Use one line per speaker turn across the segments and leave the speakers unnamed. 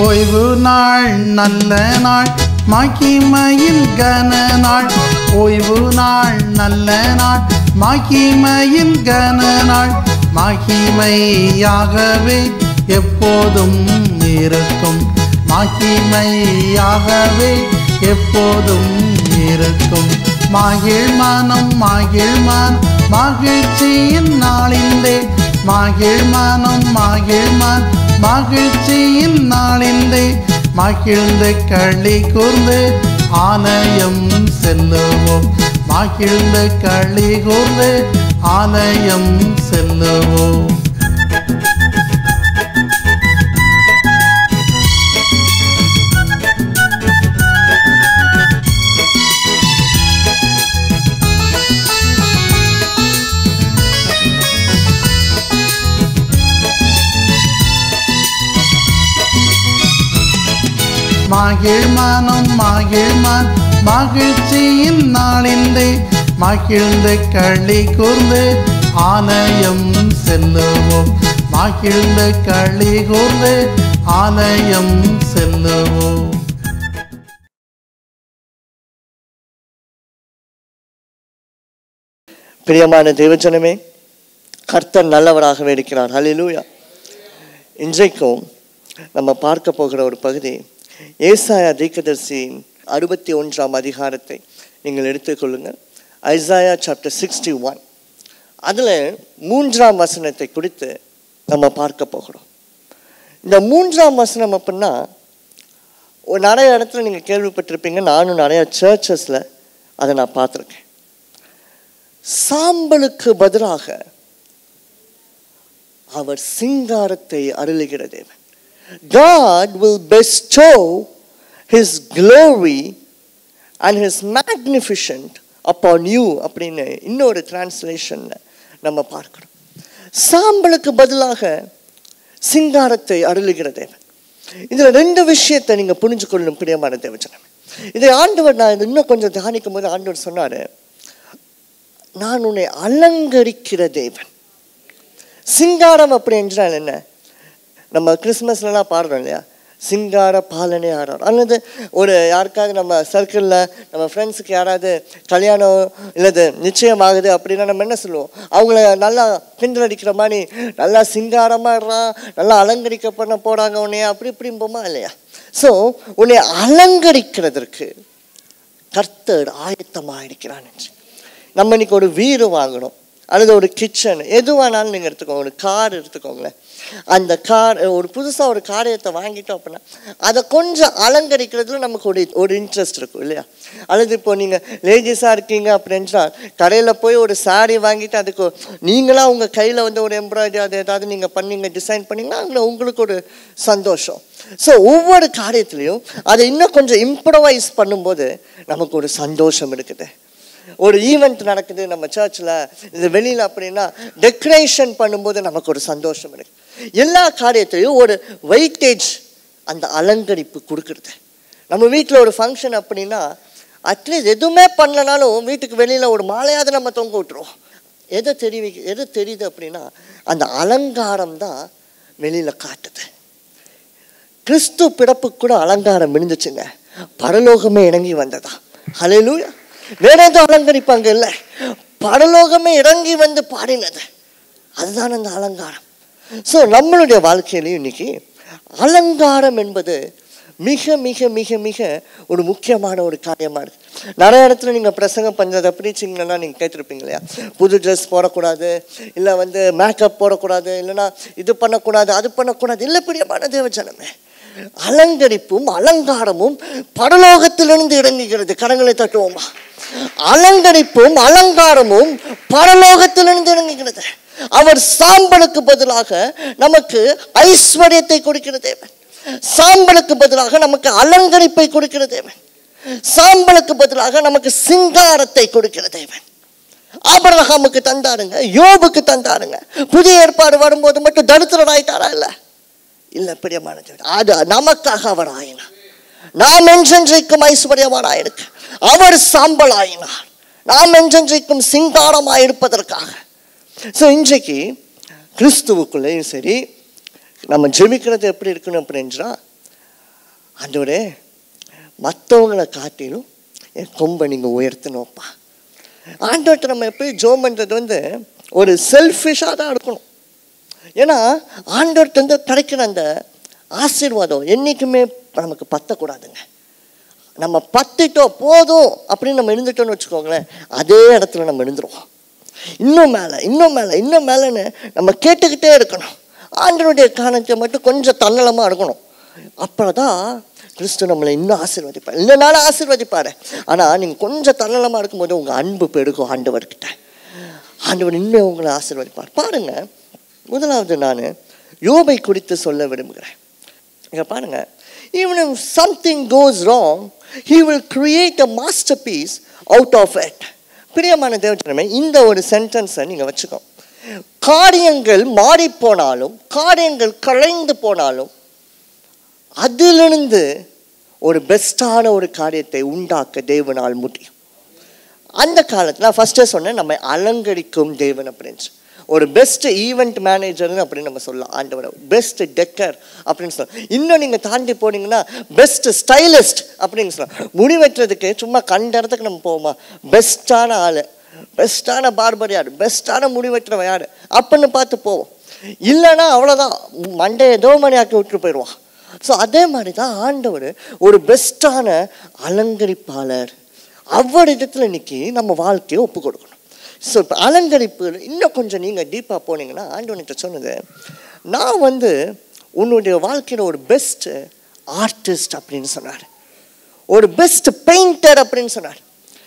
ஓய்வு நாள் நல்ல நாள் மகிமையின் கன நாள். ஓய்வு நாள் நல்ல நாள் மகிமையின் கன நாள். மகிமையாகவே எப்போதும் இருக்கும். மகிமையாகவே எப்போதும் இருக்கும். மகிழ் மனம் மகிழ் மனம் மகிழ்ச்சியின் நாளிலே. மகிழ் மனம் மகிழ் மனம் மகிழ்ச்சியின் நாளிலே. மகிழ்ந்து களி கூர்ந்து ஆலயம் செல்லுவோம். மகிழ்ந்து களி கூர்ந்து ஆலயம் செல்லுவோம். மகிழ் மனம் மகிழ் மனம் மகிழ்ச்சியின் நாளிலே. மகிழ்ந்து களி கூர்ந்து ஆலயம் செல்லுவோம். மகிழ்ந்து களி கூர்ந்து ஆலயம் செல்லுவோம்.
பிரியமான தேவஜனமே, கர்த்தர் நல்லவராகவே இருக்கிறார். ஹல்லேலூயா. இன்றைக்கும் நம்ம பார்க்க போகிற ஒரு பகுதி ஏசாயா தீர்க்கதரிசியின் 61ஆம் அதிகாரத்தை நீங்கள் எடுத்துக்கொள்ளுங்கள். Isaiah chapter 61. அதில் 3ஆம் வசனத்தை குறித்து நம்ம பார்க்க போகிறோம். இந்த 3ஆம் வசனம் அப்படின்னா நிறைய இடத்துல நீங்கள் கேள்விப்பட்டிருப்பீங்க. நானும் நிறைய சர்ச்சஸில் அதை நான் பார்த்துருக்கேன். சாம்பலுக்கு பதிலாக அவர் சிங்காரத்தை அருளுகிற தேவன். God will bestow His glory and His magnificent upon you அப்படின்னு இன்னொரு டிரான்ஸ்லேஷன்ல நம்ம பார்க்கிறோம். சாம்பலுக்கு பதிலாக சிங்காரத்தை அருளுகிற தேவன். இதுல 2 விஷயத்தை நீங்க புரிஞ்சு கொள்ளணும் பிரியமான தேவஜனமே. இதை ஆண்டவர், நான் இன்னும் கொஞ்சம் தியானிக்கும் போது ஆண்டவர் சொன்னாரு, நான் உன்னை அலங்கரிக்கிற தேவன். சிங்காரம் அப்படி என்றால் என்ன? நம்ம கிறிஸ்மஸ்லாம் பாடுறோம் இல்லையா, சிங்கார பாலனே ஆடுறோம். அல்லது ஒரு யாருக்காவது நம்ம சர்க்கிளில் நம்ம ஃப்ரெண்ட்ஸுக்கு யாராவது கல்யாணம் இல்லது நிச்சயமாகுது அப்படின்னா நம்ம என்ன சொல்லுவோம்? அவங்கள நல்லா கிண்டல் அடிக்கிற மாதிரி நல்லா சிங்காரமாகறான், நல்லா அலங்கரிக்கப்பட போகிறாங்க உன்னைய அப்படி இப்படிம்போமா இல்லையா? ஸோ உன்னை அலங்கரிக்கிறதற்கு கர்த்தர் ஆயத்தமாக இருக்கிறான் என்று. நம்ம இன்னைக்கு ஒரு வீடு வாங்கணும் அல்லது ஒரு கிச்சன் எதுவானாலும் நீங்கள் எடுத்துக்கோங்க. ஒரு கார் எடுத்துக்கோங்களேன். அந்த கார் ஒரு புதுசாக ஒரு காரியத்தை வாங்கிட்டோம் அப்படின்னா அதை கொஞ்சம் அலங்கரிக்கிறதுல நமக்கு ஒரு இன்ட்ரெஸ்ட் இருக்கும் இல்லையா? அல்லது இப்போ நீங்கள் லேடிஸாக இருக்கீங்க அப்படின்னா கடையில் போய் ஒரு சாரீ வாங்கிட்டு அதுக்கு நீங்களாக உங்கள் கையில் வந்து ஒரு எம்ப்ராய்டரி அது ஏதாவது நீங்கள் பண்ணீங்க, டிசைன் பண்ணிங்கன்னா அதில் உங்களுக்கு ஒரு சந்தோஷம். ஸோ ஒவ்வொரு காரியத்துலேயும் அதை இன்னும் கொஞ்சம் இம்ப்ரவைஸ் பண்ணும்போது நமக்கு ஒரு சந்தோஷம் இருக்குது. ஒரு ஈவெண்ட் நடக்குது நம்ம சர்ச்சில், இது வெளியில் அப்படின்னா டெக்கரேஷன் பண்ணும்போது நமக்கு ஒரு சந்தோஷம் இருக்கு. எல்லா காரியத்திலையும் ஒரு வெயிட்டேஜ் அந்த அலங்கரிப்பு கொடுக்குறது. நம்ம வீட்டில் ஒரு ஃபங்க்ஷன் அப்படின்னா அட்லீஸ்ட் எதுவுமே பண்ணலனாலும் வீட்டுக்கு வெளியில் ஒரு மாலையாவது நம்ம தொங்க விட்டுருவோம். எது தெரியுது அப்படின்னா அந்த அலங்காரம் தான் வெளியில் காட்டுது. கிறிஸ்து பிறப்புக்கு கூட அலங்காரம் இருந்துச்சுங்க. பரலோகமே இறங்கி வந்ததா. ஹல்லேலூயா. வேற எதுவும் அலங்கரிப்பாங்க இல்லை, பரலோகமே இறங்கி வந்து பாடினது, அதுதான் அந்த அலங்காரம். ஸோ நம்மளுடைய வாழ்க்கையிலையும் இன்னைக்கு அலங்காரம் என்பது மிக மிக மிக மிக ஒரு முக்கியமான ஒரு காரியமாக இருக்குது. நிறைய இடத்துல நீங்கள் பிரசங்கம் பண்ணுறதை ப்ரீச்சிங்லாம் நீங்கள் கேட்டிருப்பீங்க இல்லையா? புது ட்ரெஸ் போடக்கூடாது, இல்லை வந்து மேக்கப் போடக்கூடாது, இல்லைன்னா இது பண்ணக்கூடாது அது பண்ணக்கூடாது. இல்லை பிரியமான தேவஜனமே, அலங்கரிப்பும் அலங்காரமும் பரலோகத்திலிருந்து இறங்குகிறது. கரங்களை தட்டுவோமா? அலங்கரிப்பும் அலங்காரமும் பரலோகத்திலிருந்து இறங்குகிறது. அவர் சாம்பலுக்கு பதிலாக நமக்கு ஐஸ்வர்யத்தை கொடுக்கிற தேவன். சாம்பலுக்கு பதிலாக நமக்கு அலங்கரிப்பை கொடுக்கிற தேவன். சாம்பலுக்கு பதிலாக நமக்கு சிங்காரத்தை கொடுக்கிற தேவன். ஆபிரகாமுக்கு தந்தாருங்க, யோபுக்கு தந்தாருங்க. புதிய ஏற்பாடு வரும்போது மட்டும் தரித்திரராயிட்டாரா? இல்லை பிரியமான தேவன், அது நமக்காக அவர் ஆயினார். நாம் என்றென்றைக்கும் ஐஸ்வர்யவானாயிருக்க அவர் சாம்பல் ஆயினார். நாம் என்றென்றைக்கும் சிங்காரமாயிருப்பதற்காக. ஸோ இன்றைக்கு கிறிஸ்துவுக்குள்ளேயும் சரி நம்ம ஜெபிக்கிறது எப்படி இருக்கணும் அப்படின்றா ஆண்டவரே மற்றவங்களை காட்டிலும் என் கொம்பை நீங்கள் உயர்த்தணும்ப்பா. ஆண்டவர்கிட்ட நம்ம எப்பயும் ஜெபம் பண்ணுறது வந்து ஒரு செல்ஃபிஷாக தான் இருக்கணும். ஏன்னா ஆண்டவர்கிட்ட கிடைக்கிற அந்த ஆசீர்வாதம் என்றைக்குமே நமக்கு பற்றக்கூடாதுங்க. நம்ம பத்திட்டோம் போதும் அப்படின்னு நம்ம இருந்துட்டோம்னு வச்சுக்கோங்களேன், அதே இடத்துல நம்ம இருந்துருவோம். இன்னும் மேலே இன்னும் மேலே இன்னும் மேலேன்னு நம்ம கேட்டுக்கிட்டே இருக்கணும். ஆண்டவருடைய காரணத்தை மட்டும் கொஞ்சம் தன்னலமாக இருக்கணும். அப்புறம் தான் கிறிஸ்து நம்மளை இன்னும் ஆசீர்வதிப்பார். இல்லைனாலும் ஆசீர்வதிப்பார். ஆனால் நீங்கள் கொஞ்சம் தன்னலமாக இருக்கும்போது உங்கள் அன்பு பெருகும் ஆண்டவர்கிட்ட. ஆண்டவர் இன்னும் உங்களை ஆசீர்வதிப்பார். பாருங்கள், முதலாவது நான் யோபை குறித்து சொல்ல விரும்புகிறேன். இங்கே பாருங்கள், even if something goes wrong, he will create a masterpiece out of it. பிரியமான தேவஜனமே, இந்த ஒரு சென்டென்ஸை நீங்கள் வச்சுக்கோ. காரியங்கள் மாறி போனாலும், காரியங்கள் கலைந்து போனாலும், அதிலிருந்து ஒரு பெஸ்டான ஒரு காரியத்தை உண்டாக்க தேவனால் முடியும். அந்த காலத்தில் நான் ஃபஸ்ட்டே சொன்னேன், நம்ம அலங்கரிக்கும் தேவன் அப்படின்னு. ஒரு பெஸ்ட் ஈவெண்ட் மேனேஜர்னு அப்படின்னு நம்ம சொல்லலாம் ஆண்டவரை. பெஸ்ட் டெக்கர் அப்படின்னு சொல்லலாம். இன்னும் நீங்கள் தாண்டி போனீங்கன்னா பெஸ்ட் ஸ்டைலிஸ்ட் அப்படின்னு சொல்லலாம். முடி வெட்டுறதுக்கு சும்மா கண்ட இடத்துக்கு நம்ம போவோமா, பெஸ்ட்டான ஆள், பெஸ்ட்டான பார்பர் யார், பெஸ்ட்டான முடி வெட்டுறவன் யார் அப்படின்னு பார்த்து போவோம். இல்லைன்னா அவ்வளோதான், மண்டே ஏதோ மணி ஆக்கி விட்டுட்டு போயிடுவான். ஸோ அதே மாதிரி தான் ஆண்டவர் ஒரு பெஸ்ட்டான அலங்கரிப்பாளர். அவரிடத்தில் இன்னைக்கு நம்ம வாழ்க்கையை ஒப்பு கொடுக்கணும். ஸோ இப்போ அலங்கரிப்பு இன்னும் கொஞ்சம் நீங்கள் டீப்பாக போனீங்கன்னா ஆண்டவன்கிட்ட சொன்னது, நான் வந்து உன்னுடைய வாழ்க்கையில் ஒரு பெஸ்ட் ஆர்டிஸ்ட் அப்படின்னு சொன்னார், ஒரு பெஸ்ட் பெயிண்டர் அப்படின்னு சொன்னார்.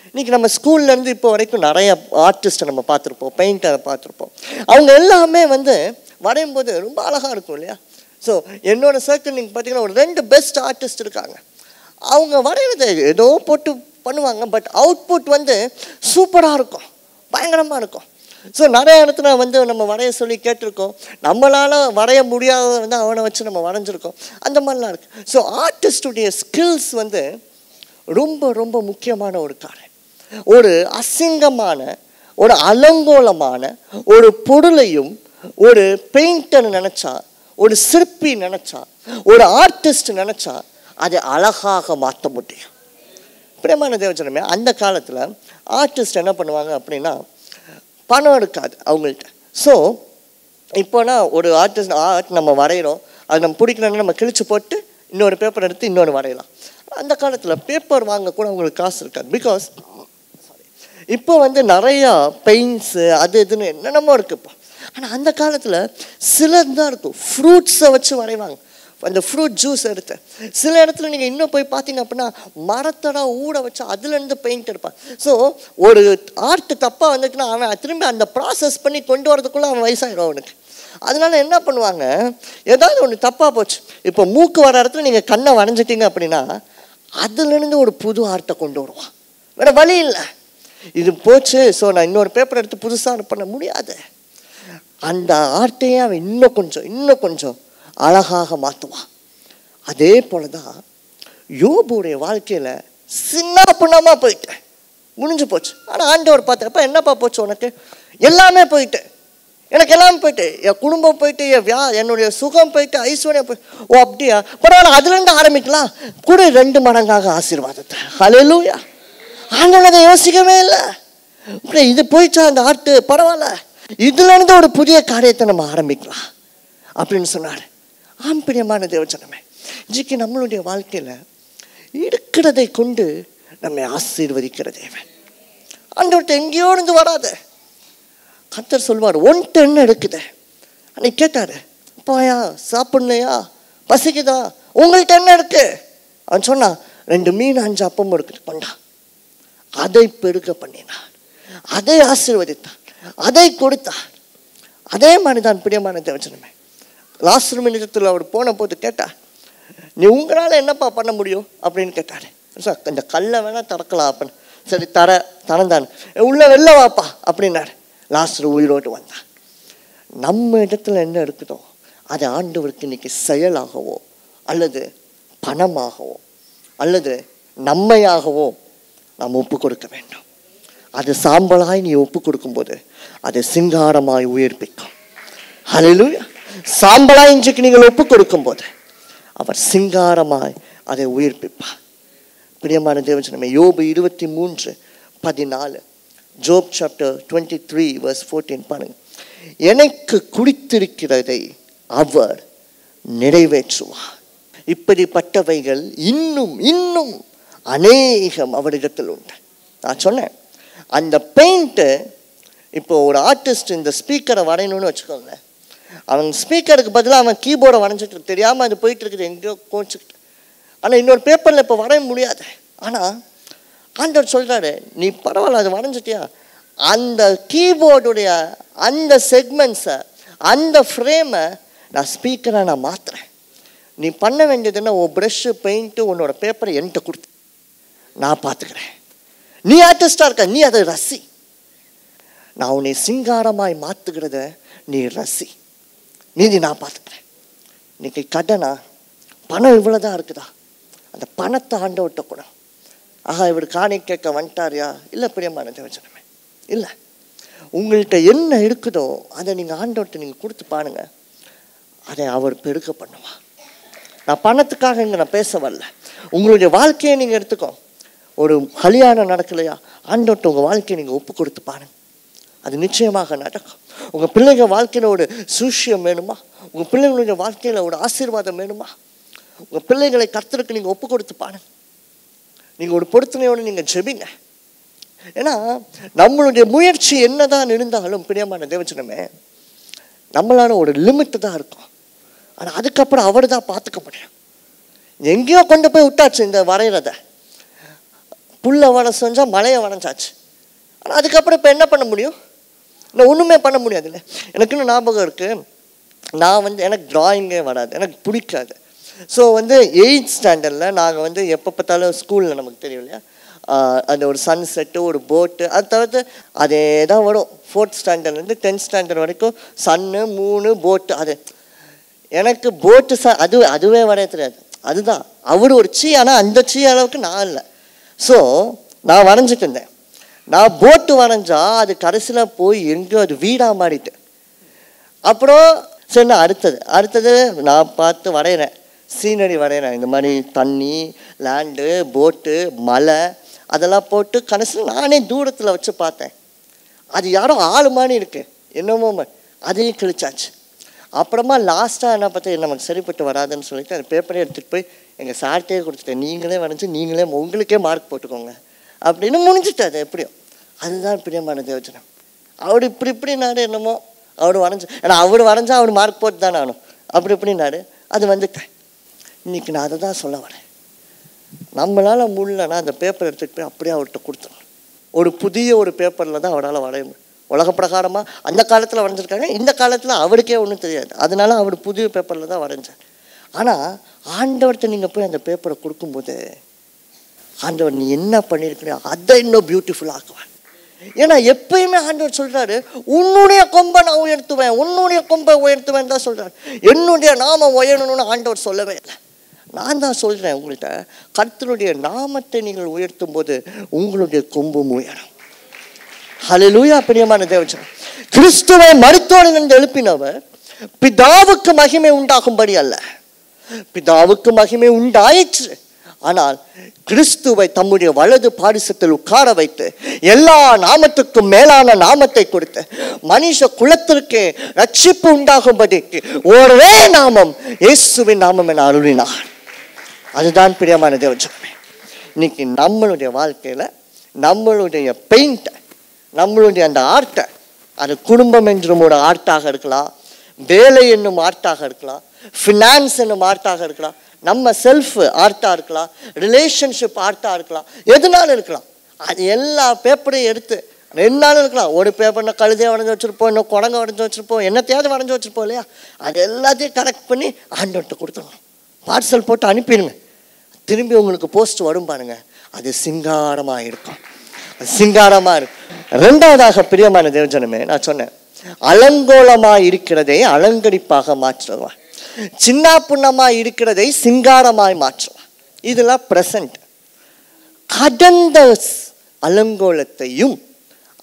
இன்றைக்கி நம்ம ஸ்கூல்லேருந்து இப்போ வரைக்கும் நிறைய ஆர்டிஸ்ட்டை நம்ம பார்த்துருப்போம், பெயிண்டரை பார்த்துருப்போம். அவங்க எல்லாமே வந்து வரையும் போது ரொம்ப அழகாக இருக்கும் இல்லையா? ஸோ என்னோடய சர்க்கிள் நீங்கள் பார்த்தீங்கன்னா ஒரு 2 பெஸ்ட் ஆர்டிஸ்ட் இருக்காங்க. அவங்க வரைகிறத ஏதோ போட்டு பண்ணுவாங்க, பட் அவுட்புட் வந்து சூப்பராக இருக்கும், பயங்கரமாக இருக்கும். ஸோ நிறைய இடத்துல வந்து நம்ம வரைய சொல்லி கேட்டிருக்கோம், நம்மளால் வரைய முடியாத வந்து அவனை வச்சு நம்ம வரைஞ்சிருக்கோம். அந்த மாதிரிலாம் இருக்குது. ஸோ ஆர்டிஸ்டுடைய ஸ்கில்ஸ் வந்து ரொம்ப ரொம்ப முக்கியமான ஒரு காரியம். ஒரு அசிங்கமான, ஒரு அலங்கோலமான ஒரு பொருளையும் ஒரு பெயிண்டர் நினச்சா, ஒரு சிற்பி நினச்சா, ஒரு ஆர்டிஸ்ட் நினச்சா அதை அழகாக மாற்ற முடியும். பிரியமான தேவஜனமே, அந்த காலத்தில் ஆர்டிஸ்ட் என்ன பண்ணுவாங்க அப்படின்னா, பணம் இருக்காது அவங்கள்ட்ட. ஸோ இப்போனா ஒரு ஆர்ட் நம்ம வரைகிறோம், அது நம்ம பிடிக்கலன்னா நம்ம கிழிச்சு போட்டு இன்னொரு பேப்பர் எடுத்து இன்னொரு வரையலாம். அந்த காலத்தில் பேப்பர் வாங்க கூட அவங்களுக்கு காசு இருக்காது. பிகாஸ் இப்போ வந்து நிறையா பெயிண்ட்ஸு அது இதுன்னு என்னென்னமோ இருக்குது இப்போ. ஆனால் அந்த காலத்தில் சிலது தான் இருக்கும், ஃப்ரூட்ஸை வச்சு வரைவாங்க. அந்த ஃப்ரூட் ஜூஸ் எடுத்து சில இடத்துல நீங்கள் இன்னும் போய் பார்த்தீங்க அப்படின்னா மரத்தோட ஊட வச்சு அதுலேருந்து பெயிண்ட் எடுப்பான். ஸோ ஒரு ஆர்ட் தப்பாக வந்துட்டுன்னா அவன் திரும்பி அந்த ப்ராசஸ் பண்ணி கொண்டு வரதுக்குள்ளே அவன் வயசாகிடும் அவனுக்கு. அதனால என்ன பண்ணுவாங்க, ஏதாவது ஒன்று தப்பாக போச்சு, இப்போ மூக்கு வர இடத்துல நீங்கள் கண்ணை வரைஞ்சிட்டீங்க அப்படின்னா அதுலேருந்து ஒரு புது ஆர்ட்டை கொண்டு வருவான். வேறு வழி இல்லை, இது போச்சு, ஸோ நான் இன்னொரு பேப்பர் எடுத்து புதுசாக பண்ண முடியாது. அந்த ஆர்ட்டையே அவன் இன்னும் கொஞ்சம் அழகாக மாற்றுவான். அதே போல தான் யோபுடைய வாழ்க்கையில் சின்ன பின்னமாக போயிட்டேன், முடிஞ்சு போச்சு. ஆனால் ஆண்டவர் பார்த்தப்ப என்னப்பா போச்சு உனக்கு, எல்லாமே போயிட்டு, எனக்கு எல்லாமே போயிட்டு, என் குடும்பம் போயிட்டு, என்னுடைய சுகம் போயிட்டு, ஐஸ்வர்யம் போயிட்டு. ஓ அப்படியா, பரவாயில்ல, அதுலேருந்து ஆரம்பிக்கலாம், கூட 2 மடங்காக ஆசீர்வாதத்தை. ஹல்லேலூயா. ஆண்டவர் அதை யோசிக்கவே இல்லை. இப்படி இது போயிடுச்சா அந்த ஆர்ட்டு, பரவாயில்ல, இதுலேருந்து ஒரு புதிய காரியத்தை நம்ம ஆரம்பிக்கலாம் அப்படின்னு சொன்னார். பிரியமான தேவஜனமே, இன்றைக்கு நம்மளுடைய வாழ்க்கையில் இருக்கிறதை கொண்டு நம்மை ஆசீர்வதிக்கிற தேவன். ஆண்டவர்கிட்ட எங்கேயோ இருந்து வராது. கர்த்தர் சொல்வார், ஒன்ட்டு என்ன இருக்குது அன்னைக்கு கேட்டார், அப்பாயா சாப்பிடலையா, பசிக்குதா, உங்கள்கிட்ட என்ன இருக்கு? அவன் சொன்னான், 2 மீன் 5 அப்பமும் இருக்குது, கொண்டா. அதை பெருக்க பண்ணினார், அதை ஆசீர்வதித்தார், அதை கொடுத்தார். அதே மாதிரி தான் பிரியமான தேவஜனமே, லாஸ்ட் மினிடத்தில் அவர் போன போது கேட்டார், நீ உங்களால் என்னப்பா பண்ண முடியும் அப்படின்னு கேட்டார். சார் இந்த கல்லை வேணால் திறக்கலாம் அப்படின்னு. சரி தரந்தான், உள்ள வெளில வாப்பா அப்படின்னாரு. லாஸ்டர் உயிரோடு வந்தான். நம்ம இடத்துல என்ன இருக்குதோ அது ஆண்டவருக்கு இன்னைக்கு செயலாகவோ அல்லது பணமாகவோ அல்லது நம்மையாகவோ நாம் ஒப்பு கொடுக்க வேண்டும். அது சாம்பலாய் நீ ஒப்பு கொடுக்கும்போது அது சிங்காரமாய் உயிர்ப்பிக்கும். ஹல்லேலூயா. சாம்பலாய் இன்றைக்கு நீங்கள் ஒப்பு கொடுக்கும்போது அவர் சிங்காரமாய் அதை உயிர்ப்பிப்பார். பிரியமான தேவஜனமே, யோபு 23:14, ஜோப் சாப்டர் 23 verse 14 பாருங்க. எனக்கு குடித்திருக்கிறதை அவர் நிறைவேற்றுவார். இப்படிப்பட்டவைகள் இன்னும் இன்னும் அநேகம் அவரிடத்தில் உண்டு. நான் சொன்னேன், அந்த பெயிண்ட்டு இப்போ ஒரு ஆர்டிஸ்ட் இந்த ஸ்பீக்கரை வரையணும்னு வச்சுக்கோங்க, அவன் ஸ்பீக்கருக்கு பதிலாக அவன் கீபோர்டை வரைஞ்சிட்டு தெரியாமல் அது போயிட்டு இருக்குது எங்கேயோ கோச்சிக்கிட்டு. ஆனால் இன்னொரு பேப்பரில் இப்போ வரைய முடியாது. ஆனால் ஆண்டவர் சொல்கிறாரு, நீ பரவாயில்ல அதை வரைஞ்சிட்டியா, அந்த கீபோர்டுடைய அந்த செக்மெண்ட்ஸை அந்த ஃப்ரேமை நான் ஸ்பீக்கராக நான் மாற்றுறேன். நீ பண்ண வேண்டியதுன்னா உன் ப்ரெஷ்ஷு பெயிண்ட்டு உன்னோட பேப்பரை என்கிட்ட கொடுத்து நான் பார்த்துக்கிறேன். நீ ஆர்டிஸ்டாக இருக்க, நீ அதை ரசி. நான் உன்னை சிங்காரமாய் மாற்றுகிறத நீ ரசி, நீதி நான் பார்த்துக்கிறேன். இன்னைக்கு கடனா பணம் இவ்வளோதான் இருக்குதா, அந்த பணத்தை ஆண்டவர்கிட்ட கூட, ஆஹா இவர் காணி கேட்க வந்துட்டாரியா, இல்லை பிரியமான தேவஜனமே, இல்லை. உங்கள்கிட்ட என்ன இருக்குதோ அதை நீங்கள் ஆண்டவர்கிட்ட நீங்கள் கொடுத்து பாருங்க, அதை அவர் பெருக்க பண்ணுவா. நான் பணத்துக்காக இங்கே நான் பேச வரல. உங்களுடைய வாழ்க்கையை நீங்கள் எடுத்துக்கோ. ஒரு கல்யாணம் நடக்கலையா, ஆண்டவர்கிட்ட உங்கள் வாழ்க்கையை நீங்கள் ஒப்பு கொடுத்து பாருங்க, அது நிச்சயமாக நடக்கும். உங்கள் பிள்ளைங்க வாழ்க்கையில் ஒரு சூஷியம் வேணுமா, உங்கள் பிள்ளைங்களுடைய வாழ்க்கையில் ஒரு ஆசீர்வாதம் வேணுமா, உங்கள் பிள்ளைகளை கர்த்தருக்கு நீங்கள் ஒப்பு கொடுத்து பாருங்க. நீங்கள் ஒரு பொருத்தனையோடு நீங்கள் ஜெபிங்க. ஏன்னா நம்மளுடைய முயற்சி என்னதான் இருந்தாலும் பிரியமான தேவஜனமே, நம்மளால ஒரு லிமிட்டு தான் இருக்கும். ஆனால் அதுக்கப்புறம் அவர் தான் பார்த்துக்க முடியும். எங்கேயோ கொண்டு போய் விட்டாச்சு இந்த வரைகிறத, புல்லை வர செஞ்சால் மழையை வரைஞ்சாச்சு. ஆனால் அதுக்கப்புறம் இப்போ என்ன பண்ண முடியும், நான் ஒன்றுமே பண்ண முடியாது. இல்லை, எனக்குன்னு ஞாபகம் இருக்குது, நான் எனக்கு ட்ராயிங்கே வராது, எனக்கு பிடிக்காது. ஸோ 8th ஸ்டாண்டர்டில் நாங்கள் எப்போ பார்த்தாலும் ஸ்கூலில் நமக்கு தெரியும் இல்லையா, அந்த ஒரு சன்செட்டு ஒரு போட்டு, அது தவிர்த்து அதே தான் வரும். 4th ஸ்டாண்டர்ட்லேருந்து 10th ஸ்டாண்டர்ட் வரைக்கும் சன்னு 3 போட்டு. அது எனக்கு போட்டு அதுவே வரைய தெரியாது. அதுதான் அவர் ஒரு சீ, ஆனால் அந்த சீ அளவுக்கு நான் இல்லை. ஸோ நான் வரைஞ்சிட்டு இருந்தேன். நான் போட்டு வரைஞ்சா அது கடைசியில் போய் எங்கேயோ அது வீடாக மாறிட்டு. அப்புறம் சரி நான் அடுத்தது நான் பார்த்து வரைகிறேன், சீனரி வரைகிறேன். இந்த மாதிரி தண்ணி, லேண்டு, போட்டு, மலை அதெல்லாம் போட்டு கடைசியில் நானே தூரத்தில் வச்சு பார்த்தேன். அது யாரோ ஆள் மாதிரி இருக்கு, என்னமோ அதையும் கிழிச்சாச்சு. அப்புறமா லாஸ்ட்டாக என்ன பார்த்தா நமக்கு சரிப்பட்டு வராதுன்னு சொல்லிட்டு அந்த பேப்பரே எடுத்துகிட்டு போய் எங்கள் சார்ட்டே கொடுத்துட்டேன். நீங்களே வரைஞ்சி நீங்களே உங்களுக்கே மார்க் போட்டுக்கோங்க அப்படின்னு முடிஞ்சுட்டு. அது எப்படியோ அதுதான் பிரியமான தேவஜனம். அவர் இப்படினாரு என்னமோ அவர் வரைஞ்சி, ஏன்னா அவர் வரைஞ்சா அவர் மார்க் போட்டு தானே ஆகணும். இப்படினாரு அது வந்துட்டேன். இன்னைக்கு நான் அதை தான் சொல்ல வரேன். நம்மளால் முடியலன்னா அந்த பேப்பர் எடுத்துகிட்டு போய் அப்படியே அவர்கிட்ட கொடுத்துடணும். ஒரு புதிய ஒரு பேப்பரில் தான் அவரால் வரைய முடியும். உலக பிரகாரமாக அந்த காலத்தில் வரைஞ்சிருக்காங்க, இந்த காலத்தில் அவருக்கே ஒன்றும் தெரியாது, அதனால அவர் புதிய பேப்பரில் தான் வரைஞ்சார். ஆனால் ஆண்டவர்கிட்ட நீங்கள் போய் அந்த பேப்பரை கொடுக்கும்போது ஆண்டவர் நீ என்ன பண்ணியிருக்கிறீங்க அதை இன்னும் பியூட்டிஃபுல் ஆக்குவார். ஏன்னா எப்பயுமே ஆண்டவர் சொல்கிறாரு, உன்னுடைய கொம்பை நான் உயர்த்துவேன், உன்னுடைய கொம்பை உயர்த்துவேன் தான் சொல்கிறார். என்னுடைய நாமம் உயரணும்னு ஆண்டவர் சொல்லவே இல்லை. நான் தான் சொல்கிறேன் உங்கள்கிட்ட, கர்த்தருடைய நாமத்தை நீங்கள் உயர்த்தும் போது உங்களுடைய கொம்பும் உயரும். ஹல்லேலூயா. பிரியமான தேவஜனம், கிறிஸ்துவை மரித்தோரிலிருந்து எழுப்பினவர் பிதாவுக்கு மகிமை உண்டாகும்படி அல்ல, பிதாவுக்கு மகிமை உண்டாயிற்று. ஆனால் கிறிஸ்துவை தம்முடைய வலது பாரிசத்தில் உட்கார வைத்து எல்லா நாமத்துக்கும் மேலான நாமத்தை கொடுத்து மனுஷ குலத்திற்கு ரட்சிப்பு உண்டாகும்படிக்கு ஒரே நாமம் இயேசுவின் நாமம் என அருளினார். அதுதான் பிரியமான தேவஜனமே. இன்னைக்கு நம்மளுடைய வாழ்க்கையில நம்மளுடைய பெயிண்ட்டை, நம்மளுடைய அந்த ஆர்ட்டை, அது குடும்பம் என்றும் ஒரு ஆர்ட்டாக இருக்கலாம், வேலை என்னும் ஆர்ட்டாக இருக்கலாம், ஃபினான்ஸ் என்னும் ஆர்ட்டாக இருக்கலாம், நம்ம செல்ஃப் ஆர்ட்டாக இருக்கலாம், ரிலேஷன்ஷிப் ஆர்ட்டாக இருக்கலாம், எதுனாலும் இருக்கலாம். அது எல்லா பேப்பரையும் எடுத்து 2 நாள் இருக்கலாம். ஒரு பேப்பர்னா கழுதையை வரைஞ்சி வச்சுருப்போம், இன்னும் குரங்க வரைஞ்சி வச்சுருப்போம், என்னத்தையாவது வரைஞ்சி வச்சுருப்போம் இல்லையா, அது எல்லாத்தையும் கரெக்ட் பண்ணி ஆண்டவர்கிட்ட கொடுத்துருவோம். பார்சல் போட்டு அனுப்பிடுங்க. திரும்பி உங்களுக்கு போஸ்ட் வரும் பாருங்க, அது சிங்காரமாக இருக்கும், சிங்காரமாக இருக்கும். 2வதாக பிரியமான தேவஜனமே, நான் சொன்னேன் அலங்கோலமாக இருக்கிறதை அலங்கரிப்பாக மாற்றுவான், சின்ன புண்ணமாக இருக்கிறதை சிங்காரமாய் மாற்றுவான். இதெல்லாம் பிரசன்ட். கடந்த அலங்கோலத்தையும்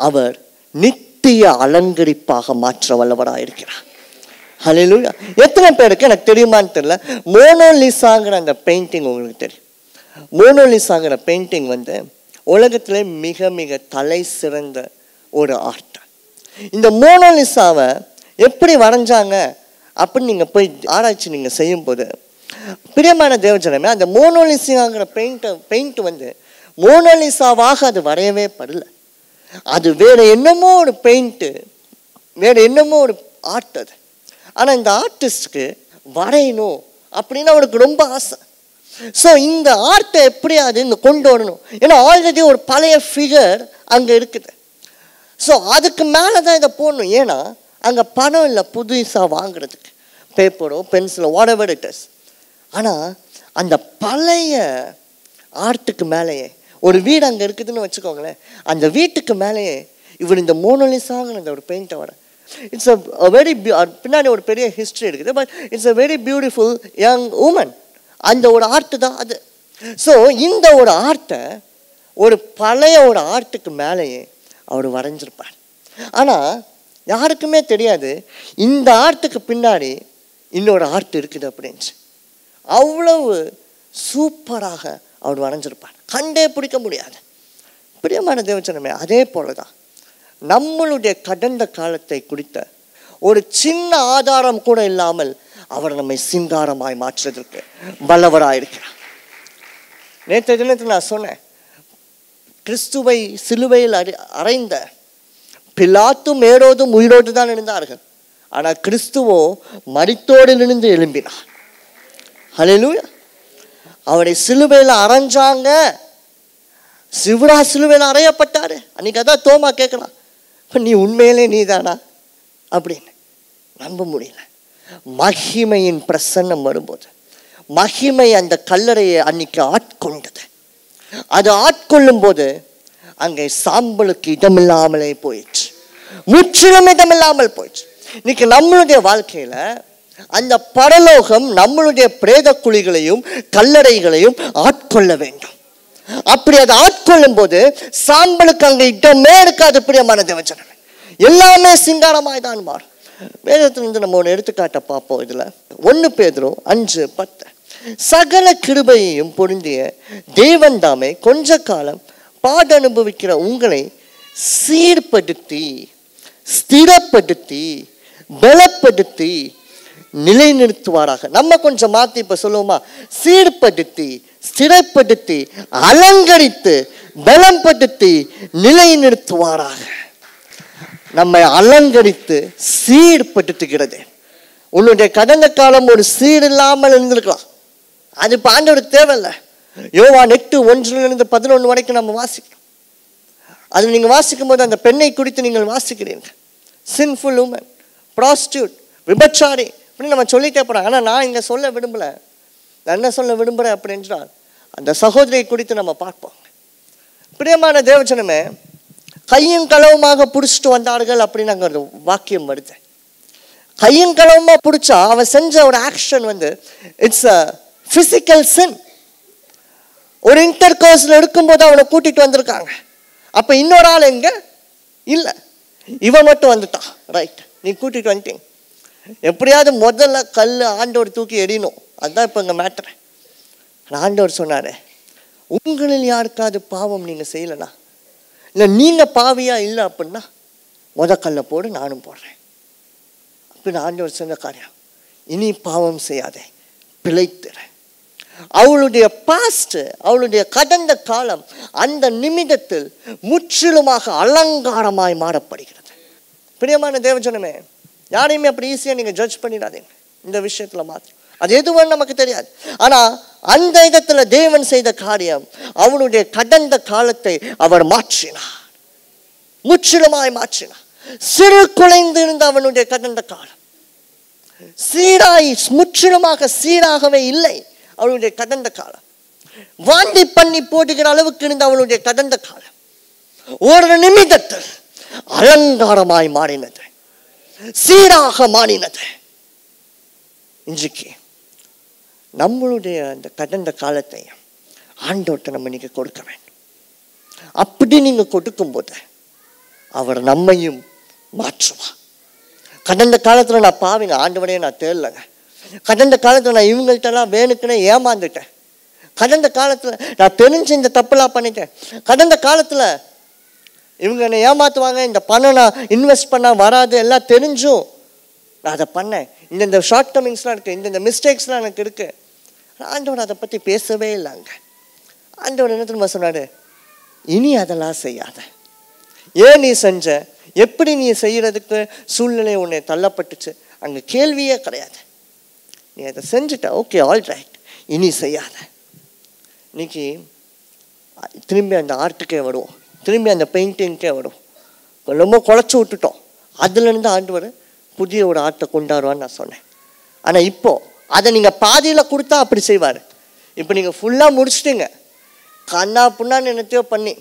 அவர் நித்திய அலங்கரிப்பாக மாற்ற வல்லவராக இருக்கிறார். ஹல்லேலூயா. எத்தனை பேருக்கு எனக்கு தெரியுமான்னு தெரியல, மோனோலிசாங்கிற அந்த பெயிண்டிங் உங்களுக்கு தெரியும். மோனோலிசாங்கிற பெயிண்டிங் வந்து உலகத்திலே மிக மிக தலை சிறந்த ஒரு ஆர்ட். இந்த மோனோலிசாவை எப்படி வரைஞ்சாங்க அப்படின்னு நீங்கள் போய் ஆராய்ச்சி நீங்கள் செய்யும்போது, பிரியமான தேவஜனமே, அந்த மோனோலிசாங்கிற பெயிண்ட் வந்து மோனோலிசாவாக அது வரையவே படல. அது வேற என்னமோ ஒரு பெயிண்ட்டு, வேற என்னமோ ஒரு ஆர்ட் அது. ஆனால் இந்த ஆர்டிஸ்டுக்கு வரையணும் அப்படின்னு அவருக்கு ரொம்ப ஆசை. ஸோ இந்த ஆர்ட்டை எப்படியாவது இங்கே கொண்டு வரணும். ஏன்னா ஆல்ரெடி ஒரு பழைய ஃபிகர் அங்கே இருக்குது. ஸோ அதுக்கு மேலே தான் இதை போடணும். ஏன்னா அங்கே பணம் இல்லை புதுசாக வாங்குறதுக்கு, பேப்பரோ பென்சிலோ வாட்எவர் இட் இஸ். ஆனால் அந்த பழைய ஆர்ட்டுக்கு மேலேயே ஒரு வீடு அங்கே இருக்குதுன்னு வச்சுக்கோங்களேன், அந்த வீட்டுக்கு மேலேயே இவர் இந்த மோனோலிசாங்கிற அந்த ஒரு பெயிண்டை வர, இட்ஸ் அ வெரி பின்னாடி ஒரு பெரிய ஹிஸ்ட்ரி இருக்குது. But it's a very beautiful young woman. அந்த ஒரு ஆர்ட்டு தான் அது. ஸோ இந்த ஒரு ஆர்ட்டை ஒரு பழைய ஒரு ஆர்ட்டுக்கு மேலேயே அவர் வரைஞ்சிருப்பார். ஆனால் யாருக்குமே தெரியாது இந்த ஆர்ட்டுக்கு பின்னாடி இன்னொரு ஆர்ட் இருக்குது அப்படின்னு. அவ்வளவு சூப்பராக அவர் வரைஞ்சிருப்பார், கண்டே பிடிக்க முடியாது. பிரியமான தேவஜனமே, அதே போல தான் நம்மளுடைய கடந்த காலத்தை குறித்த ஒரு சின்ன ஆதாரம் கூட இல்லாமல் அவர் நம்மை சிங்காரமாய் மாற்றுவதற்கு வல்லவராயிருக்கிறார். நேற்றைய தினத்தில் நான் சொன்னேன், கிறிஸ்துவை சிலுவையில் அறைந்த பிலாத்தும் ஏரோதும் உயிரோடு தான் இருந்தார்கள். ஆனால் கிறிஸ்துவோ மரித்தோடிலிருந்து எழும்பினார். ஹல்லேலூயா. அவரை சிலுவையில் அரைஞ்சாங்க. சிவரா சிலுவையில் அறையப்பட்டாரு. அன்னைக்கு அதான் தோமா கேட்கலாம், நீ உண்மையிலே நீதானா அப்படின்னு. நம்ப முடியல. மகிமையின் பிரசன்னம் வரும்போது, மகிமை அந்த கல்லறையை அன்னைக்கு ஆட்கொண்டது. அது ஆட்கொள்ளும் போது அங்கே சாம்பலுக்கு இடமில்லாமலே போயிடுச்சு, முற்றிலும் இடமில்லாமல் போயிடுச்சு. இன்னைக்கு நம்மளுடைய வாழ்க்கையில அந்த பரலோகம் நம்மளுடைய பிரேத குழிகளையும் கல்லறைகளையும் ஆட்கொள்ள வேண்டும். அப்படி அதை ஆட்கொள்ளும் போது சாம்பலுக்கு அங்கே இடமே இருக்காது. பிரியமான தேவஜனமே, எல்லாமே சிங்காரமாய் தான் மாறும். வேதத்திலிருந்து நம்ம ஒன்று எடுத்துக்காட்ட பார்ப்போம். இதில் 1 பேதுரு 5:10, சகல கிருபையையும் பொருந்திய தேவன் தாமே கொஞ்ச காலம் பாட அனுபவிக்கிற உங்களை சீர்படுத்தி ஸ்திரப்படுத்தி பலப்படுத்தி நிலைநிறுத்துவாராக. நம்ம கொஞ்சம் மாற்றி இப்போ சொல்லுவோமா, சீர்படுத்தி ஸ்திரப்படுத்தி அலங்கரித்து பலப்படுத்தி நிலைநிறுத்துவாராக. நம்மை அலங்கரித்து சீர்படுத்துகிறது. உன்னுடைய கடந்த காலம் ஒரு சீர் இல்லாமல் இருந்திருக்கலாம், அது ஆண்டவருக்கு தேவையில்லை. யோவான் 8:1-11 வரைக்கும் நம்ம வாசிக்கிறோம். அது நீங்கள் வாசிக்கும் போது அந்த பெண்ணை குறித்து நீங்கள் வாசிக்கிறீர்கள். சின்ஃபுல் உமன், ப்ராஸ்டியூட், விபச்சாரி அப்படின்னு நம்ம சொல்லிட்டே போகிறோம். ஆனால் நான் இங்கே சொல்ல விரும்பலை. நான் என்ன சொல்ல விரும்புகிறேன் அப்படின்றால், அந்த சகோதரியை குறித்து நம்ம பார்ப்போம். பிரியமான தேவஜனமே, கையும் களவுமாக பிடிச்சிட்டு வந்தார்கள் அப்படின்னு அங்கே ஒரு வாக்கியம் வருது. கையும் களவுமாக பிடிச்சா அவன் செஞ்ச ஒரு ஆக்ஷன் வந்து இட்ஸ் அ பிசிக்கல் சின். ஒரு இன்டர் கோர்ஸ்ல இருக்கும்போது அவனை கூட்டிட்டு வந்திருக்காங்க. அப்ப இன்னொரு ஆள் எங்க இல்லை, இவன் மட்டும் வந்துட்டான். ரைட், நீ கூட்டிட்டு வந்துட்டீங்க. எப்படியாவது முதல்ல கல் ஆண்டவர் தூக்கி எறியணும், அதுதான் இப்போ இங்கே மேட்டர். ஆண்டவர் சொன்னாரு, உங்களில் யாருக்காவது பாவம் நீங்கள் செய்யலைனா, இல்லை நீங்கள் பாவியா இல்லை அப்படின்னா கல்லை போடு, நானும் போடுறேன் அப்படின்னு ஆண்டவர் சொன்ன காரியம். இனி பாவம் செய்யாதே, பிழைத்துறேன். அவளுடைய பாஸ்ட், அவளுடைய கடந்த காலம் அந்த நிமிடத்தில் முற்றிலுமாக அலங்காரமாய் மாறப்படுகிறது. பிரியமான தேவஜனமே, யாரையுமே அப்படி ஈஸியாக நீங்கள் ஜட்ஜ் பண்ணிடாதீங்க இந்த விஷயத்தில் மாத்திரம். அது எதுவும் நமக்கு தெரியாது. ஆனால் அந்த இடத்துல தேவன் செய்த காரியம், அவனுடைய கடந்த காலத்தை அவர் மாற்றினார், முற்றிலுமாய் மாற்றினார். சிறு குலைந்து இருந்த அவனுடைய கடந்த காலம் சீராய் முற்றிலுமாக சீராகவே இல்லை. அவளுடைய கடந்த காலம் வாண்டி பண்ணி போட்டுகிற அளவுக்கு இருந்த அவளுடைய கடந்த காலம் ஒரு நிமிடத்தில் அலங்காரமாய் மாறினது, சீராக மாறினது. இன்றைக்கு நம்மளுடைய அந்த கடந்த காலத்தை ஆண்டவர்கிட்ட நம்ம நீங்க கொடுக்க வேண்டும். அப்படி நீங்க கொடுக்கும் போது அவர் நம்மையும் மாற்றுவார். கடந்த காலத்தில் நான் பாவிங்க, ஆண்டவரையே நான் தேடலைங்க. கடந்த காலத்தில் நான் இவங்கள்ட்டெல்லாம் வேணுக்குன்னு ஏமாந்துட்டேன். கடந்த காலத்தில் நான் தெரிஞ்சு இந்த தப்பெல்லாம் பண்ணிட்டேன். கடந்த காலத்தில் இவங்க என்னை ஏமாற்றுவாங்க, இந்த பணம் நான் இன்வெஸ்ட் பண்ணால் வராது எல்லாம் தெரிஞ்சும் நான் அதை பண்ணேன். இந்த ஷார்ட் கமிங்ஸ்லாம் இருக்குது, இந்த மிஸ்டேக்ஸ்லாம் எனக்கு இருக்குது. ஆண்டவர் அதை பற்றி பேசவே இல்லைங்க. ஆண்டவர் என்ன தெரியுமா சொன்னார்? இனி அதெல்லாம் செய்யாத. ஏன் நீ செஞ்ச, எப்படி நீ செய்கிறதுக்கு சூழ்நிலை உன்னை தள்ளப்பட்டுச்சு, அங்கே கேள்வியே கிடையாது. நீ அதை செஞ்சுட்ட, ஓகே ஆல் ரைட், இனி செய்யாத. இன்னைக்கு திரும்பி அந்த ஆர்ட்டுக்கே வருவோம், திரும்பி அந்த பெயிண்டிங்க்கே வருவோம். ரொம்ப குழச்சி விட்டுட்டோம். அதுலேருந்து ஆண்டவர் புதிய ஒரு ஆர்ட்டை கொண்டாடுவான்னு நான் சொன்னேன். ஆனால் இப்போது அதை நீங்கள் பாதியில் கொடுத்தா அப்படி செய்வார். இப்போ நீங்கள் ஃபுல்லாக முடிச்சிட்டிங்க, கண்ணா புண்ணான்னு என்னத்தையோ பண்ணி,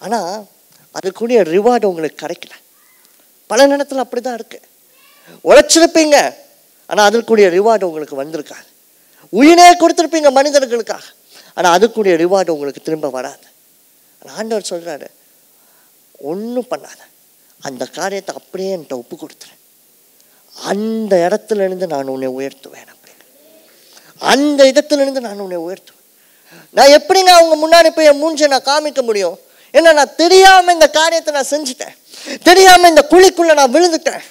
ஆனால் அதுக்குரிய ரிவார்டு உங்களுக்கு கிடைக்கல. பல நேரத்தில் அப்படி தான் இருக்குது. உழைச்சிருப்பீங்க, ஆனால் அதுக்குரிய ரிவார்டு உங்களுக்கு வந்திருக்காது. உயிரே கொடுத்துருப்பீங்க மனிதர்களுக்காக, ஆனால் அதுக்குரிய ரிவார்டு உங்களுக்கு திரும்ப வராது. ஆண்டவர் சொல்கிறாரு, ஒன்றும் பண்ணாத, அந்த காரியத்தை அப்படியே என்கிட்ட ஒப்பு கொடுத்துரு, அந்த இடத்துலேருந்து நான் உன்னை உயர்த்துவேன். அப்படின்னு அந்த இடத்துலேருந்து நான் உன்னை உயர்த்துவேன். நான் எப்படிங்க அவங்க முன்னாடி போய் என் மூஞ்சை நான் காமிக்க முடியும்? ஏன்னா நான் தெரியாமல் இந்த காரியத்தை நான் செஞ்சுட்டேன், தெரியாமல் இந்த குழிக்குள்ளே நான் விழுந்துட்டேன்,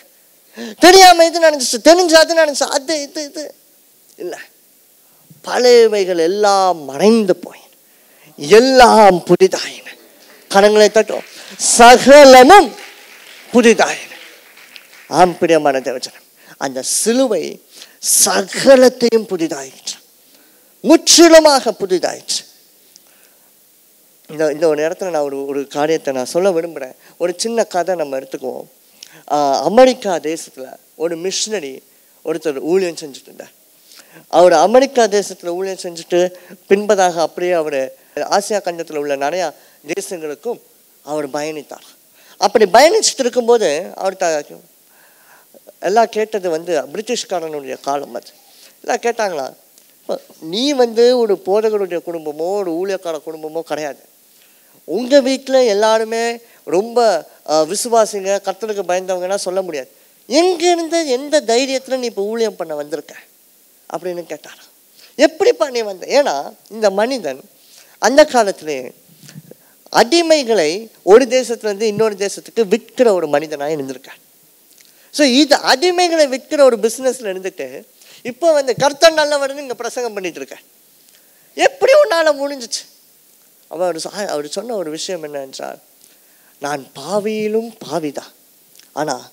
தெரியாமல் இது நினச்சிச்சு, தெரிஞ்சு அது நினச்சி, அது இது இது இல்லை. பழையவைகள் எல்லாம் மறைந்து போய் எல்லாம் புதிதாயின. கரங்களை தட்டும், சகலமும் புதிதாயின. ஆம் பிரியமான தேவஜனம், அந்த சிலுவை சகலத்தையும் புதிதாயிற்று, முற்றிலுமாக புதிதாயிற்று. இந்த ஒரு இடத்துல நான் ஒரு காரியத்தை நான் சொல்ல விரும்புகிறேன். ஒரு சின்ன கதை நம்ம எடுத்துக்குவோம். அமெரிக்கா தேசத்தில் ஒரு மிஷினரி ஒருத்தர் ஊழியம் செஞ்சுட்டு இருந்தார். அவர் அமெரிக்கா தேசத்தில் ஊழியம் செஞ்சுட்டு பின்பதாக அப்படியே அவர் ஆசியா கண்டத்தில் உள்ள நிறையா தேசங்களுக்கும் அவர் பயணித்தார். அப்படி பயணிச்சுட்டு இருக்கும்போது அவர்கிட்ட எல்லாம் கேட்டது பிரிட்டிஷ்காரனுடைய காலம். அது எல்லாம் கேட்டாங்களா, நீ ஒரு போதகருடைய குடும்பமோ ஒரு ஊழியக்கார குடும்பமோ கிடையாது, உங்கள் வீட்டில் எல்லாருமே ரொம்ப விசுவாசிங்க, கர்த்தருக்கு பயந்தவங்கன்னா சொல்ல முடியாது, எங்கேருந்து எந்த தைரியத்தில் நீ இப்போ ஊழியம் பண்ண வந்திருக்க அப்படின்னு கேட்டார். எப்படிப்பா நீ வந்த? ஏன்னா இந்த மனிதன் அந்த காலத்திலே அடிமைகளை ஒரு தேசத்துலேருந்து இன்னொரு தேசத்துக்கு விற்கிற ஒரு மனிதனாக இருந்திருக்கார். ஸோ இது அடிமைகளை விற்கிற ஒரு பிஸ்னஸில் இருந்துட்டு இப்போ கர்த்தர் நல்லவர்னு இங்கே பிரசங்கம் பண்ணிட்டு இருக்கேன். எப்படி உன்னால் முடிஞ்சிச்சு? அவர் சொன்ன ஒரு விஷயம் என்ன என்றால், நான் பாவியிலும் பாவிதான், ஆனால்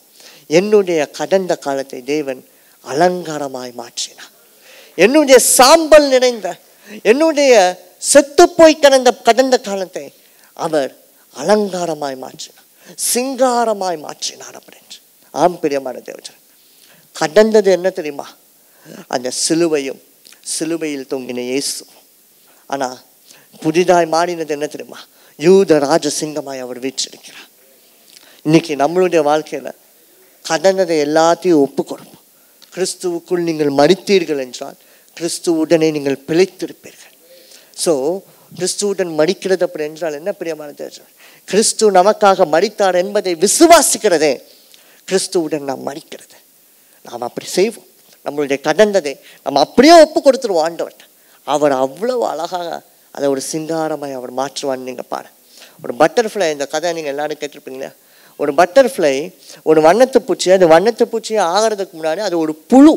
என்னுடைய கடந்த காலத்தை தேவன் அலங்காரமாய் மாற்றினார். என்னுடைய சாம்பல் நிறைந்த, என்னுடைய செத்துப்போய் கிடந்த கடந்த காலத்தை அவர் அலங்காரமாய் மாற்றினார், சிங்காரமாய் மாற்றினார் அப்படின்னு. ஆம் பிரியமான தேவஜன், கடந்தது என்ன தெரியுமா? அந்த சிலுவையும் சிலுவையில் தொங்கின இயேசு. ஆனால் புதிதாய் மாறினது என்ன தெரியுமா? யூத ராஜசிங்கமாய் அவர் வீற்றிருக்கிறார். இன்னைக்கு நம்மளுடைய வாழ்க்கையில் கடந்ததை எல்லாத்தையும் ஒப்பு கொடுப்போம். கிறிஸ்துவுக்குள் நீங்கள் மரித்தீர்கள் என்றால் கிறிஸ்துவுடனே நீங்கள் பிழைத்திருப்பீர்கள். ஸோ கிறிஸ்துவுடன் மரிக்கிறது அப்படி என்றால் என்ன பிரியமான தேவஜன்? கிறிஸ்து நமக்காக மரித்தார் என்பதை விசுவாசிக்கிறதே கிறிஸ்துவுடன் நாம் மரிக்கிறது. நாம் அப்படி செய்வோம். நம்மளுடைய கடந்ததை நம்ம அப்படியே ஒப்பு கொடுத்துருவோம் ஆண்டவர்கிட்ட. அவர் அவ்வளவு அழகாக அதை ஒரு சிங்காரமாய் அவர் மாற்றுவான்னு நீங்கள் பாரு. ஒரு பட்டர்ஃப்ளை, இந்த கதை நீங்கள் எல்லாரும் கேட்டிருப்பீங்களே. ஒரு பட்டர்ஃப்ளை ஒரு வண்ணத்து பூச்சி, அது வண்ணத்து பூச்சியை ஆகிறதுக்கு முன்னாடி அது ஒரு புழு.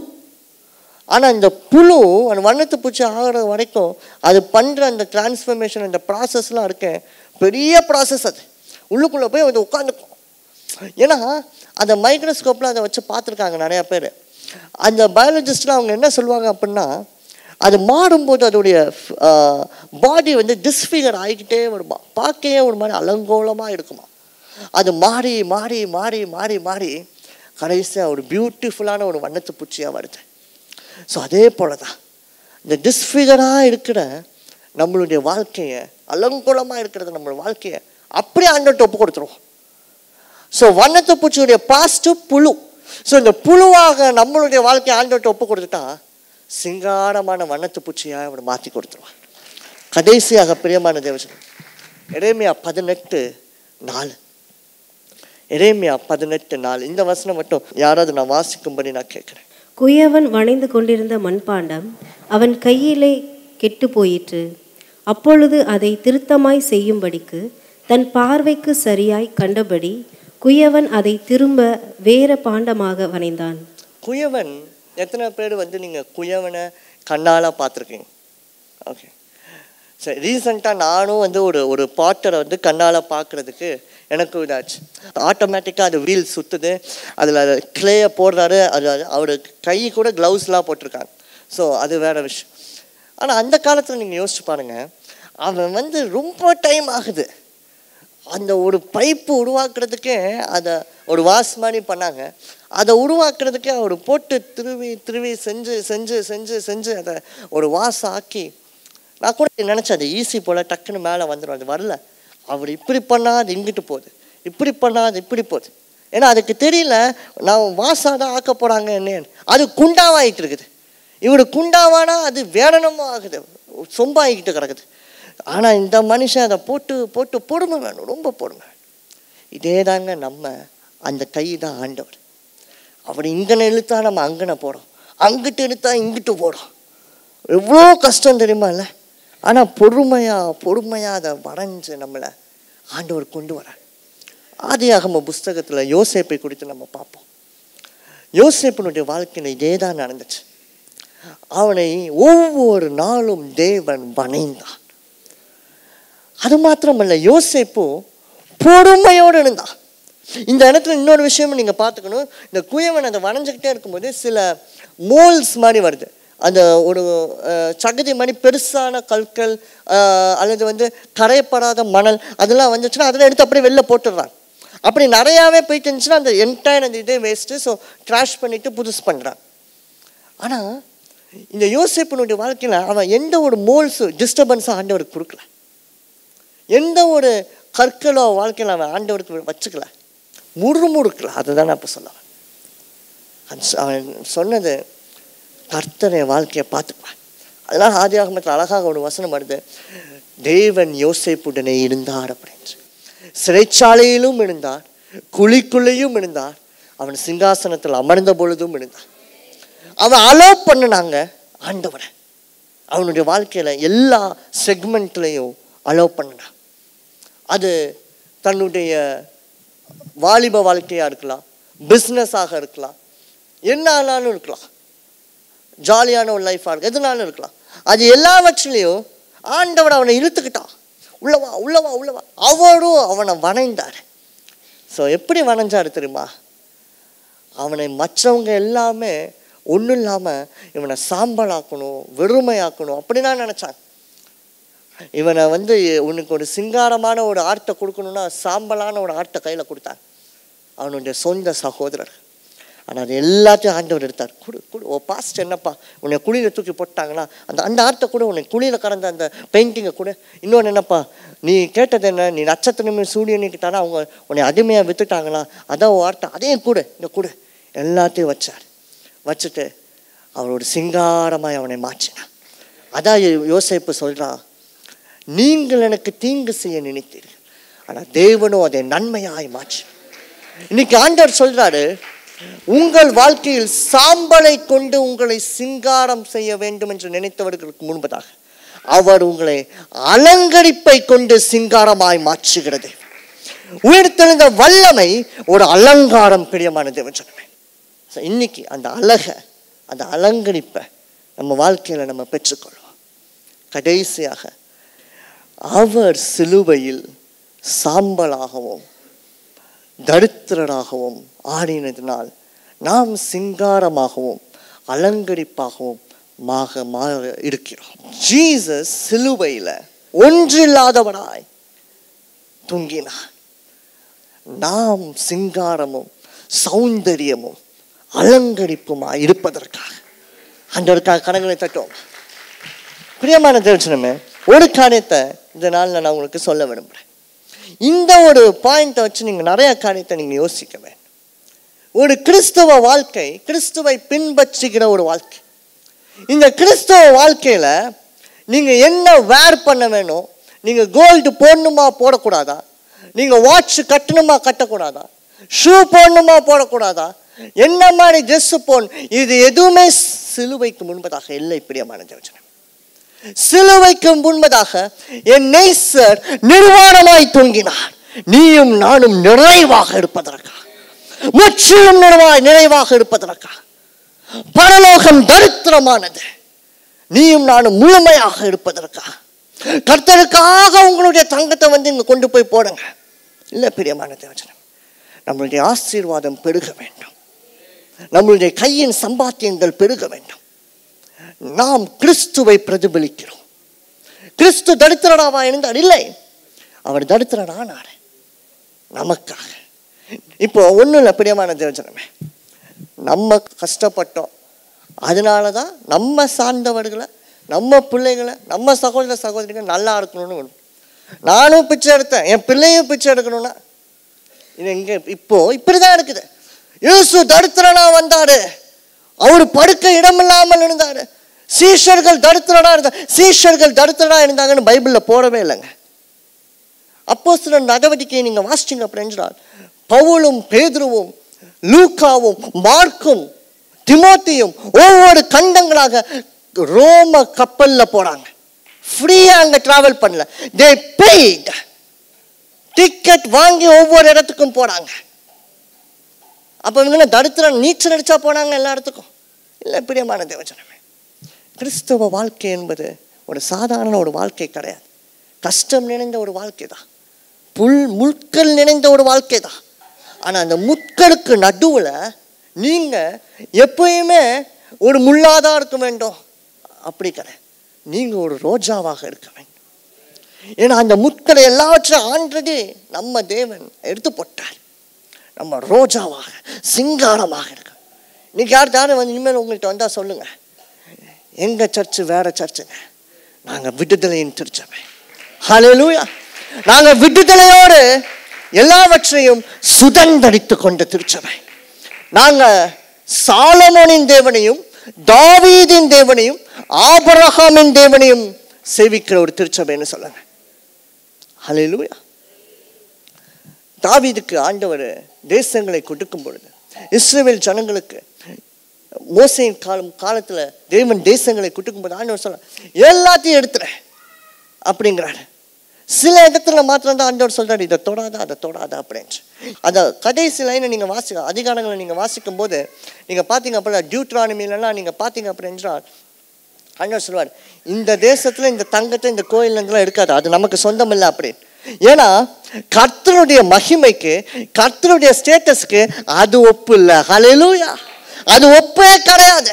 ஆனால் இந்த புழு அந்த வண்ணத்து பூச்சி ஆகிறது வரைக்கும் அது பண்ணுற அந்த டிரான்ஸ்ஃபர்மேஷன், அந்த ப்ராசஸ்லாம் இருக்க பெரிய ப்ராசஸ். அது உள்ளுக்குள்ளே போய் அது உட்காந்துக்கும். ஏன்னா அந்த மைக்ரோஸ்கோப்பில் அதை வச்சு பார்த்துருக்காங்க நிறையா பேர். அந்த பயாலஜிஸ்ட்லாம் அவங்க என்ன சொல்லுவாங்க அப்படின்னா, அது மாறும்போது அதோடைய பாடி டிஸ்ஃபிகர் ஆகிக்கிட்டே வருமா, பார்க்கவே ஒரு மாதிரி அலங்கோலமாக இருக்குமா. அது மாறி மாறி மாறி மாறி மாறி கடைசியாக ஒரு பியூட்டிஃபுல்லான ஒரு வண்ணத்து பூச்சியாக வருது. ஸோ அதே போல தான் இந்த டிஸ்ஃபிகராக இருக்கிற நம்மளுடைய வாழ்க்கையை, அலங்கோலமாக இருக்கிறது நம்மளோட வாழ்க்கையை அப்படியே ஆண்டவர்கிட்ட ஒப்பு கொடுத்துருவோம். ஸோ வண்ணத்து பூச்சியுடைய பாஸ்ட்டு புழு. ஸோ இந்த புழுவாக நம்மளுடைய வாழ்க்கையை ஆண்டவர்கிட்ட ஒப்பு கொடுத்துட்டா சிங்காரமான வண்ணத்து பூச்சியாக அவர் மாற்றி கொடுத்துருவார். கடைசியாக பிரியமான தேவஜன், எரேமியா 18:4, எரேமியா 18:4 இந்த வசனம் மட்டும் யாராவது நான் வாசிக்கும்படி நான் கேட்கிறேன்.
குயவன் வணைந்து கொண்டிருந்த மண்பாண்டம் அவன் கையிலே கெட்டு போயிற்று. அப்பொழுது அதை திருத்தமாய் செய்யும்படிக்கு தன் பார்வைக்கு சரியாய் கண்டபடி குயவன் அதை திரும்ப வேற பாண்டமாக வணைந்தான்.
குயவன் எத்தனை பேர் நீங்கள் குயவனை கண்ணால் பார்த்துருக்கீங்க? ஓகே, சரி. ரீசெண்டாக நானும் ஒரு பாட்டரை கண்ணால் பார்க்குறதுக்கு எனக்கு இதாச்சு. ஆட்டோமேட்டிக்காக அது வீல் சுற்றுது, அதில் கிளேயை போடுறாரு. அது அவர் கை கூட க்ளவுஸ்லாம் போட்டிருக்காங்க. ஸோ அது வேறு விஷயம். ஆனால் அந்த காலத்தில் நீங்கள் யோசிச்சு பாருங்கள், அவன் ரொம்ப டைம் ஆகுது. அந்த ஒரு பைப்பு உருவாக்குறதுக்கே அதை ஒரு வாஸ் மாதிரி பண்ணாங்க. அதை உருவாக்குறதுக்கே அவர் போட்டு திருவி திருவி செஞ்சு செஞ்சு செஞ்சு செஞ்சு அதை ஒரு வாஸ் ஆக்கி, நான் கூட நினச்சேன் அது ஈஸி போல் டக்குன்னு மேலே வந்துடும். அது வரல. அவர் இப்படி பண்ணால் அது இங்கிட்டு போகுது, இப்படி பண்ணால் அது இப்படி போகுது. ஏன்னா அதுக்கு தெரியல நான் வாசாக தான் ஆக்க போகிறாங்க என்னன்னு. அது குண்டாவாகிட்டு இருக்குது. இவர் குண்டாவானா அது வேடனமும் ஆகுது, சொம்பாகிக்கிட்டு கிடக்குது. ஆனால் இந்த மனுஷன் அதை போட்டு போட்டு பொறுமை வேணும், ரொம்ப பொறுமை. இதே தாங்க நம்ம அந்த கை தான் ஆண்டவர். அவர் இங்கனை இழுத்தா நம்ம அங்கனை போகிறோம், அங்கிட்டு இழுத்தா இங்கிட்டு போகிறோம். எவ்வளோ கஷ்டம் தெரியுமா இல்லை? ஆனால் பொறுமையாக அதை வரைஞ்சு நம்மளை ஆண்டவர் கொண்டு வர. ஆதியாகம புஸ்தகத்தில் யோசேப்பை குறித்து நம்ம பார்ப்போம். யோசேப்பினுடைய வாழ்க்கையில் இதே தான் நடந்துச்சு. அவனை ஒவ்வொரு நாளும் தேவன் வணைந்தான். அது மாத்திரமல்ல, யோசேப்பு பொறுமையோடு இருந்தான். இந்த இடத்துல இன்னொரு விஷயமும் நீங்கள் பார்த்துக்கணும். இந்த குயவன் அதை வணைஞ்சிக்கிட்டே இருக்கும்போது சில மோல்ஸ் மாதிரி வருது. அந்த ஒரு சகதி மாதிரி பெருசான கற்கள் அல்லது கரையப்படாத மணல் அதெல்லாம் வந்துச்சுன்னா அதெல்லாம் எடுத்து அப்படியே வெளில போட்டுடுறான். அப்படி நிறையாவே போயிட்டு இருந்துச்சுன்னா அந்த என்டையர் அந்த இதே வேஸ்ட்டு. ஸோ ட்ராஷ் பண்ணிவிட்டு புதுசு பண்ணுறான். ஆனால் இந்த யோசேப்பினுடைய வாழ்க்கையில் அவன் எந்த ஒரு மோல்ஸு டிஸ்டர்பன்ஸும் ஆண்டவருக்கு கொடுக்கல. எந்த ஒரு கற்களோ வாழ்க்கையில் அவன் ஆண்டவருக்கு வச்சுக்கல, முறுமுறுக்கல. அதுதான் நான் இப்போ சொல்லுவேன். அவன் சொன்னது கர்த்தரை வாழ்க்கையை பார்த்துக்குவேன். அதெல்லாம் ஆதியாகமத்தில் அழகாக ஒரு வசனம் வருது, தேவன் யோசேப்புடனே இருந்தார் அப்படின்னு. சிறைச்சாலையிலும் இருந்தார், குழிக்குள்ளையும் இருந்தார், அவன் சிங்காசனத்தில் அமர்ந்த பொழுதும் இருந்தார். அவன் அலோவ் பண்ணினாங்க ஆண்டவரை. அவனுடைய வாழ்க்கையில் எல்லா செக்மெண்ட்லையும் அலோவ் பண்ணினான். அது தன்னுடைய வாலிப வாழ்க்கையாக இருக்கலாம், பிஸ்னஸாக இருக்கலாம், என்ன ஆனாலும் இருக்கலாம், ஜாலியான ஒரு லைஃபாக இருக்கு, எதுனாலும் இருக்கலாம். அது எல்லாவற்றிலையும் ஆண்டவர் அவனை இழுத்துக்கிட்டான். உள்ளவா உள்ளவா உள்ளவா. அவரும் அவனை வணைந்தார். ஸோ எப்படி வணைஞ்சார் தெரியுமா? அவனை மற்றவங்க எல்லாமே ஒன்றும் இல்லாமல் இவனை சாம்பலாக்கணும், வெறுமையாக்கணும் அப்படின்னா நினச்சாங்க. இவனை உனக்கு ஒரு சிங்காரமான ஒரு ஆர்ட்டை கொடுக்கணுன்னா சாம்பலான ஒரு ஆர்ட்டை கையில் கொடுத்தாங்க அவனுடைய சொந்த சகோதரர். ஆனால் அது எல்லாத்தையும் ஆண்டவர் எடுத்தார். கொடு ஓ பாஸ்ட் என்னப்பா, உன்னை குழியில் தூக்கி போட்டாங்களா, அந்த ஆர்ட்டை கூட, உன்னை குழியில் கறந்த அந்த பெயிண்டிங்கை கூட. இன்னொன்று என்னப்பா, நீ கேட்டது என்ன, நீ நட்சத்திரமே சூரியனுக்கிட்டானா அவங்க உன்னை அடிமையாக விற்றுட்டாங்களா, அதான் ஆர்ட்டை, அதையும் கூட இந்த கூட எல்லாத்தையும் வச்சார். வச்சுட்டு அவரோட சிங்காரமாய் அவனை மாற்றினான். அதான் யோசேப்பு சொல்கிறான், நீங்கள் எனக்கு தீங்கு செய்ய நினைத்தீர்கள், ஆனால் தேவனும் அதை நன்மையாய் மாற்றி. இன்னைக்கு ஆண்டவர் சொல்றாரு, உங்கள் வாழ்க்கையில் சாம்பலை கொண்டு உங்களை சிங்காரம் செய்ய வேண்டும் என்று நினைத்தவர்களுக்கு முன்பதாக அவர் உங்களை அலங்கரிப்பை கொண்டு சிங்காரமாய் மாற்றுகிறது. உயிர்த்தெழுந்த வல்லமை ஒரு அலங்காரம் பிரியமான தேவஜனமே. இன்னைக்கு அந்த அழகை, அந்த அலங்கரிப்பை நம்ம வாழ்க்கையில் நம்ம பெற்றுக்கொள்வோம். கடைசியாக அவர் சிலுவையில் சாம்பலாகவும் தரித்திரராகவும் ஆடினதினால் நாம் சிங்காரமாகவும் அலங்கரிப்பாகவும் மாற இருக்கிறோம். ஜீசஸ் சிலுவையில் ஒன்றில்லாதவனாய் தொங்கினார். நாம் சிங்காரமும் சௌந்தரியமும் அலங்கரிப்புமாய் இருப்பதற்காக ஆண்டவருக்காக கரங்களை தட்டுவோம். பிரியமான தேவஜனமே, ஒரு காரியத்தை இந்த நாளில் நான் உங்களுக்கு சொல்ல விரும்புகிறேன். இந்த ஒரு பாயிண்ட்டை வச்சு நீங்கள் நிறைய காரியத்தை நீங்கள் யோசிக்க வேண்டும். ஒரு கிறிஸ்தவ வாழ்க்கை, கிறிஸ்துவை பின்பற்றுகிற ஒரு வாழ்க்கை. இந்த கிறிஸ்தவ வாழ்க்கையில் நீங்கள் என்ன வேர் பண்ண வேணும், நீங்கள் கோல்டு போடணுமா போடக்கூடாதா, நீங்கள் வாட்ச் கட்டணுமா கட்டக்கூடாதா, ஷூ போடணுமா போடக்கூடாதா, என்ன மாதிரி ட்ரெஸ் போடணும், இது எதுவுமே சிலுவைக்கு முன்பதாக இல்லை. பிரியமான தேவஜனமே, சிலுவைக்கு முன்பதாக என் நேசர் நிர்வாணமாய் தொங்கினார். நீயும் நானும் நிறைவாக இருப்பதற்காக, முற்றிலும் நிறைவாக இருப்பதற்காக. பரலோகம் தரித்திரமானது, நீயும் நானும் முழுமையாக இருப்பதற்காக. கர்த்தருக்காக உங்களுடைய தங்கத்தை இங்க கொண்டு போய் போடுங்க. இல்லை பிரியமான தேவஜனம், நம்மளுடைய ஆசீர்வாதம் பெருக வேண்டும், நம்மளுடைய கையின் சம்பாத்தியங்கள் பெருக வேண்டும். நாம் கிறிஸ்துவை பிரதிபலிக்கிறோம். கிறிஸ்து தரித்திரனாவா இருந்தார்? இல்லை, அவர் தரித்திரனானார் நமக்காக. இப்போ ஒன்றும் இல்லை பிரியமான தேவஜனமே, நம்ம கஷ்டப்பட்டோம், அதனாலதான் நம்ம சார்ந்தவர்களை, நம்ம பிள்ளைகளை, நம்ம சகோதர சகோதரிகள் நல்லா இருக்கணும்னு. நானும் பிச்சை எடுத்தேன், என் பிள்ளையும் பிச்சை எடுக்கணும்னா இது எங்க இப்போ இப்படிதான் இருக்குது. இயேசு தரித்திரனா வந்தாரு, அவர் படுக்க இடமில்லாமல் இருந்தாரு. சீஷர்கள் தரித்திரனா இருந்தாங்க. சீஷர்கள் தரித்திரனா இருந்தாங்கன்னு பைபிள்ல போடவே இல்லைங்க. அப்போஸ்தலர் நடவடிக்கையை நீங்க வாசிச்சீங்க அப்படின்றால், பவுலும் பேதுருவும் லூக்காவும் மார்க்கும் திமோத்தியும் ஒவ்வொரு கண்டங்களாக ரோம கப்பல்ல போறாங்க. ஃப்ரீயா அங்க டிராவல் பண்ணல, they paid. டிக்கெட் வாங்கி ஒவ்வொரு இடத்துக்கும் போறாங்க. அப்ப இவங்க தரித்திரம் நீச்சல் அடிச்சா போனாங்க எல்லா இடத்துக்கும்? இல்லை பிரியமான தேவஜனமே, கிறிஸ்தவ வாழ்க்கை என்பது ஒரு சாதாரண ஒரு வாழ்க்கை கிடையாது. கஷ்டம் நிறைந்த ஒரு வாழ்க்கை தான், முட்கள் நிறைந்த ஒரு வாழ்க்கை தான். ஆனா அந்த முட்களுக்கு நடுவுல நீங்க எப்பயுமே ஒரு முள்ளாதான் இருக்க வேண்டும் அப்படி கிடையாது. நீங்க ஒரு ரோஜாவாக இருக்க வேண்டும். ஏன்னா அந்த முட்களை எல்லாவற்றையும் ஆல்ரெடி நம்ம தேவன் எடுத்து போட்டார். நம்ம ரோஜாவாக சிங்காரமாக இருக்க. இன்னைக்கு யாரும் இனிமேல் உங்கள்கிட்ட வந்தா சொல்லுங்க, எங்க சர்ச்சு வேற சர்ச்சுங்க, நாங்க விடுதலையின் திருச்சபை. ஹல்லேலூயா. நாங்க விடுதலையோடு எல்லாவற்றையும் சுதந்தரித்து கொண்ட திருச்சபை. நாங்க சாலமோனின் தேவனையும் தாவீதின் தேவனையும் ஆபிரகாமின் தேவனையும் சேவிக்கிற ஒரு திருச்சபைன்னு சொல்லுங்க. ஹல்லேலூயா. தாவீதுக்கு ஆண்டவர் தேசங்களை கொடுக்கும் பொழுது, இஸ்ரவேல் ஜனங்களுக்கு மோசேயின் காலத்துல தேவன் தேசங்களை கொடுக்கும் போது ஆண்டவர் சொல்ல, எல்லாத்தையும் எடுத்துறேன் அப்படிங்கிறாரு. சில இடத்துல மாத்திரம் தான் ஆண்டவர் சொல்றாரு, இதை தொடாத அதை தொடாத அப்படின்னு. அந்த கடைசி லைனை நீங்க அதிகாரங்களை நீங்க வாசிக்கும் போது நீங்க பாத்தீங்க அப்படின்னா, டியூட்ரானமிலாம் நீங்க பாத்தீங்க அப்படின்றால் ஆண்டவர் சொல்லுவார், இந்த தேசத்துல இந்த தங்கத்தை இந்த கோயில் இருந்தெல்லாம் இருக்காது, அது நமக்கு சொந்தம் இல்லை அப்படின்னு. ஏன்னா கர்த்தருடைய மகிமைக்கு, கர்த்தருடைய ஸ்டேட்டஸ்க்கு அது ஒப்பு இல்லை. ஹல்லேலூயா. அது ஒப்பே கிடையாது.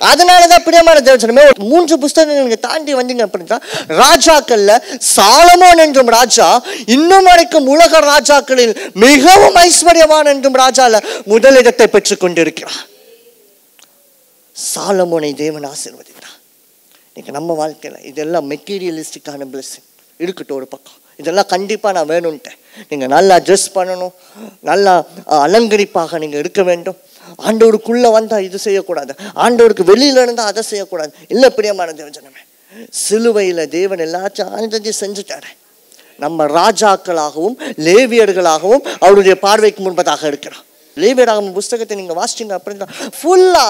அதனாலதான் பிரியமான தேவஜனமே, 3 புஸ்தகங்கள் நீங்க தாண்டி வந்தீங்க அப்படின்னா, ராஜாக்கள்ல சாலமோன் என்றும் ராஜா இன்னும் வரைக்கும் உலக ராஜாக்களில் மிகவும் ஐஸ்வர்யவான் என்றும் ராஜால முதலிடத்தை பெற்றுக் கொண்டிருக்கிறார். சாலமோனை தேவன் ஆசீர்வதிக்கிறார். இன்னைக்கு நம்ம வாழ்க்கையில இதெல்லாம் மெட்டீரியலிஸ்டிக்கான பிளெஸிங் இருக்கட்டும் ஒரு பக்கம், இதெல்லாம் கண்டிப்பா நான் வேணும்ட்டேன். நீங்க நல்லா ட்ரெஸ் பண்ணணும், நல்லா அலங்கரிப்பாக நீங்க இருக்க வேண்டும். ஆண்டவருக்குள்ள வந்தா இது செய்யக்கூடாது, ஆண்டவருக்கு வெளியில இருந்தா அதை செய்யக்கூடாது. இல்ல பிரியமான தேவஜனமே, சிலுவையில தேவன் எல்லாத்தையும் ஆண்டதி செஞ்சுட்டாரு. நம்ம ராஜாக்களாகவும் லேவியர்களாகவும் அவருடைய பார்வைக்கு முன்பதாக இருக்கிறோம். லேவியராகும் புஸ்தகத்தை நீங்க வாசிச்சீங்க அப்படின்னா ஃபுல்லா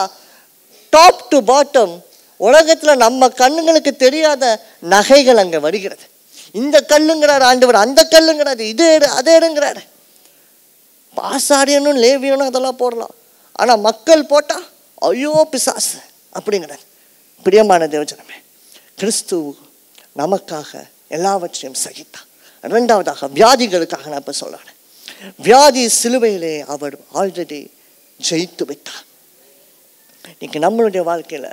டாப் டு பாட்டம் உலகத்துல நம்ம கண்ணுங்களுக்கு தெரியாத நகைகள் அங்க வருகிறது. இந்த கல்லுங்கிறார் ஆண்டவர், அந்த கல்லுங்கிறாரு, இது அதே எடுங்கிறாரு. பாசாரியனும் லேவியனும் அதெல்லாம் போடலாம், ஆனா மக்கள் போட்டா ஐயோ பிசாசு அப்படிங்கிறார். பிரியமான தேவஜனமே, கிறிஸ்து நமக்காக எல்லாவற்றையும் சகித்தார். 2வதாக வியாதிகளுக்காக நான் இப்ப சொல்றேன். வியாதி சிலுவையிலே அவர் ஆல்ரெடி ஜெயித்து விட்டார். இன்னைக்கு நம்மளுடைய வாழ்க்கையில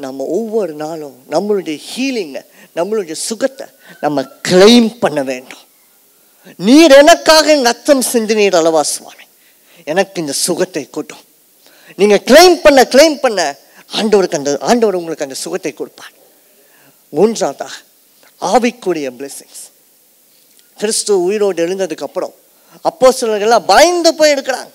நம்ம ஒவ்வொரு நாளும் நம்மளுடைய ஹீலிங்க, நம்மளுடைய சுகத்தை நம்ம கிளைம் பண்ண வேண்டும். நீர் எனக்காக ரத்தம் சிந்தினீர் அல்லவா சுவாமி, எனக்கு இந்த சுகத்தை கூட்டும். நீங்க கிளைம் பண்ண ஆண்டவர் உங்களுக்கு அந்த சுகத்தை கொடுப்பார். 3வதாக ஆவிக்குரிய பிளெஸிங்ஸ். கிறிஸ்து உயிரோடு எழுந்ததுக்கு அப்புறம் அப்போஸ்தலர்கள் பயந்து போயிருக்கிறாங்க.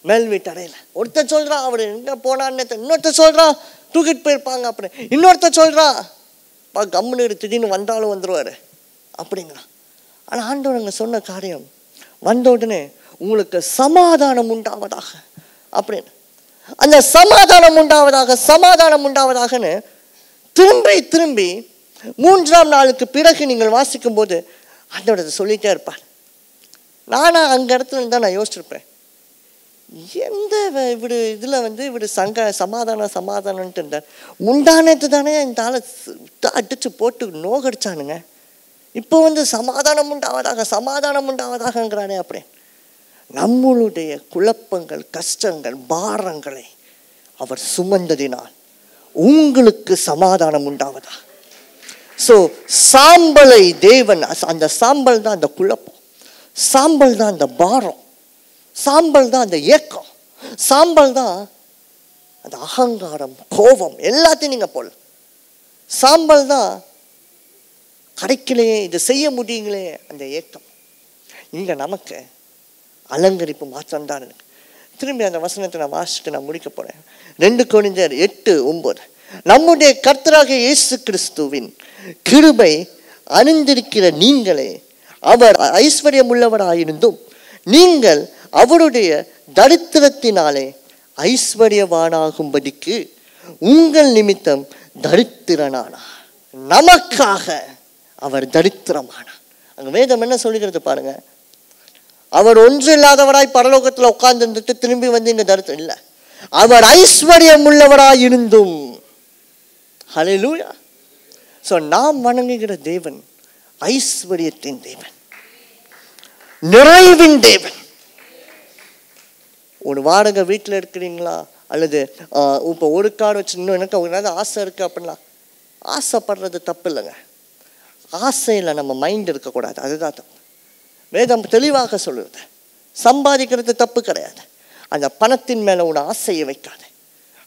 மேல் வீட்டு அறையில ஒருத்தர் சொல்றான் அவர் எங்க போனான்னு, இன்னொருத்தர் சொல்றான் தூக்கிட்டு போயிருப்பாங்க அப்படின்னு, இன்னொருத்தர் சொல்றான் கம்முன்னு திடீர்னு வந்தாலும் வந்துருவாரு அப்படிங்கிறான். ஆனால் ஆண்டவர் அங்கே சொன்ன காரியம் வந்த உடனே உங்களுக்கு சமாதானம் உண்டாவதாக அப்படின்னு. அந்த சமாதானம் உண்டாவதாகன்னு திரும்பி திரும்பி 3ஆம் நாளுக்கு பிறகு நீங்கள் வாசிக்கும் போது ஆண்டவர் சொல்லிட்டே இருப்பார். நானா அங்க இடத்துல இருந்தா நான் யோசிச்சிருப்பேன், எந்த இதில் இவர் சமாதானம்ட்டு இருந்தார். முந்தானத்து தானே இந்த ஆளை அடிச்சு போட்டு நோகடிச்சானுங்க, இப்போ சமாதானம் உண்டாவதாகங்கிறானே அப்படி. நம்மளுடைய குழப்பங்கள், கஷ்டங்கள், பாரங்களை அவர் சுமந்ததினால் உங்களுக்கு சமாதானம் உண்டாவதா. ஸோ சாம்பலை தேவன், அந்த சாம்பல் தான் அந்த குழப்பம், சாம்பல் தான் அந்த பாரம், சாம்பல் தான் அந்த ஏக்கம், சாம்பல் தான் அந்த அகங்காரம், கோபம், எல்லாத்தையும் நீங்க போல. சாம்பல் தான் கிடைக்கலையே, இது செய்ய முடியுங்களே அந்த ஏக்கம். இங்க நமக்கு அலங்கரிப்பு மாற்றம்தான் இருக்கு. திரும்பி அந்த வசனத்தை நான் வாசிட்டு நான் முடிக்க போறேன். 2 கொரிந்தியர் 8:9. நம்முடைய கர்த்தராகிய இயேசு கிறிஸ்துவின் கிருபை அறிந்திருக்கிற நீங்களே அவர் ஐஸ்வர்யம் உள்ளவராயிருந்தும் நீங்கள் அவருடைய தரித்திரத்தினாலே ஐஸ்வர்யவானாகும்படிக்கு உங்கள் நிமித்தம் தரித்திரனானார். நமக்காக அவர் தரித்திரமானார். அங்க வேதம் என்ன சொல்லுகிறது பாருங்க. அவர் ஒன்று இல்லாதவராய் பரலோகத்தில் உட்கார்ந்து இருந்துட்டு திரும்பி இங்க தரித்திரம் இல்லை, அவர் ஐஸ்வர்யம் உள்ளவராய் இருந்தும். ஹல்லேலூயா. சோ நாம் வணங்குகிற தேவன் ஐஸ்வர்யத்தின் தேவன், நிறைவின் தேவன். ஒரு வாடகை வீட்டில் இருக்கிறீங்களா, அல்லது இப்போ ஒரு கார் வச்சு இன்னும் எனக்கு ஒரு ஆசை இருக்கு அப்படின்னா, ஆசைப்படுறது தப்பு இல்லைங்க. ஆசையில் நம்ம மைண்ட் இருக்கக்கூடாது, அதுதான் தப்பு. வேதம் தெளிவாக சொல்லுறது. சம்பாதிக்கிறது தப்பு கிடையாது, அந்த பணத்தின் மேலே உன் ஆசையை வைக்காத,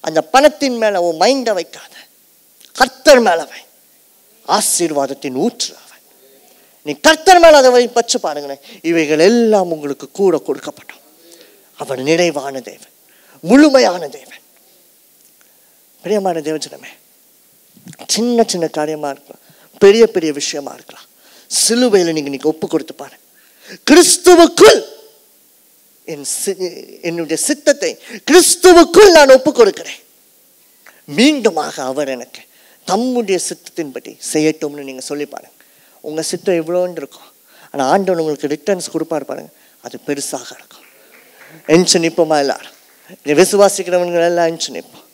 அந்த பணத்தின் மேலே உன் மைண்டை வைக்காத, கர்த்தர் மேலே வை. ஆசீர்வாதத்தின் ஊற்று அவன். நீ கர்த்தர் மேலே அதை பச்சு பாருங்களேன், இவைகள் எல்லாம் உங்களுக்கு கூட கொடுக்கப்பட்டோம். அவர் நிறைவான தேவன், முழுமையான தேவன். பிரியமான தேவஜனமே, சின்ன சின்ன காரியமா இருக்கலாம், பெரிய பெரிய விஷயமா இருக்கலாம், சிலுவையில் நீங்க ஒப்பு கொடுத்து பாரு. கிறிஸ்துவுக்குள் என்னுடைய சித்தத்தை கிறிஸ்துவுக்குள் நான் ஒப்பு கொடுக்கிறேன். மீண்டுமாக அவர் எனக்கு தம்முடைய சித்தத்தின்படி செய்யட்டும்னு நீங்க சொல்லி பாருங்க. உங்க சித்தம் எவ்வளோன்னு இருக்கும், ஆனா ஆண்டவன் உங்களுக்கு ரிட்டர்ன்ஸ் கொடுப்பாரு பாருங்க, அது பெருசாக இருக்கும். எஞ்சி நிற்போமா எல்லாரும்? விசுவாசிக்கிறவங்க எல்லாம் எஞ்சி நிற்போம்.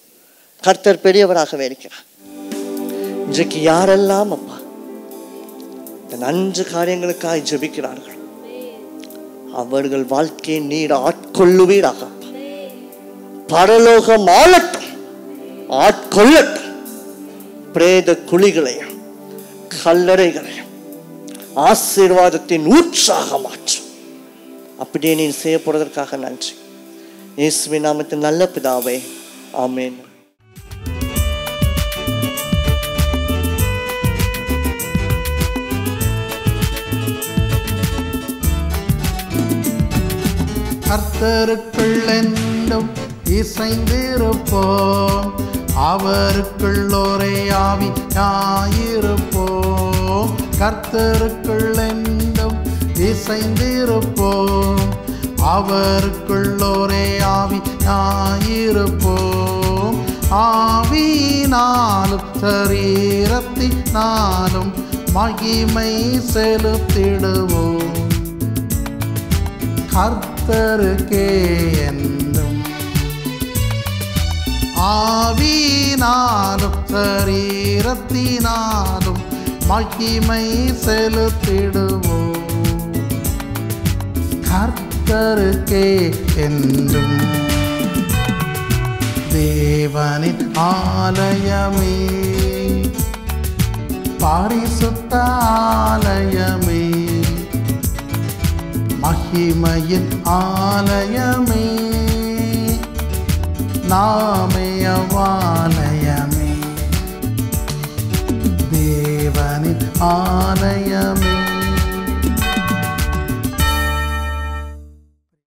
கர்த்தர் பெரியவராகவே இருக்கிறார். இன்றைக்கு யாரெல்லாம் அப்பா இந்த 5 காரியங்களுக்காக ஜெபிக்கிறார்கள், அவர்கள் வாழ்க்கையை நீர் ஆட்கொள்ளுவீராக. பரலோகம் ஆளட்டும், ஆட்கொள்ளட்டும். பிரேத குழிகளையும் கல்லறைகளையும் ஆசீர்வாதத்தின் ஊற்றாக மாற்றும். அப்படியே நீ செய்ய போறதற்காக நன்றி. இயேசுவின் நாமத்தில் நல்ல பிதாவே, ஆமென்.
கர்த்தருக்குள் என்றும் இசைந்திருப்போம், அவருக்குள் ஒரே ஆவியாயிருப்போம். கர்த்தருக்குள் என்றும் இசைந்திருப்போம், அவருக்குள் ஒரே ஆவியாயிருப்போம். ஆவியினாலும் சரீரத்தினாலும் மகிமை செலுத்திடுவோம். கர்த்தருக்கே என்றும் ஆவியினாலும் சரீரத்தினாலும் மகிமை செலுத்திடுவோம். கர்த்தருக்கே என்றும். தேவனின் ஆலயமே, பரிசுத்த ஆலயமே, மகிமையின் ஆலயமே, நாமயவாலயமே. தேவனின் ஆலயமே,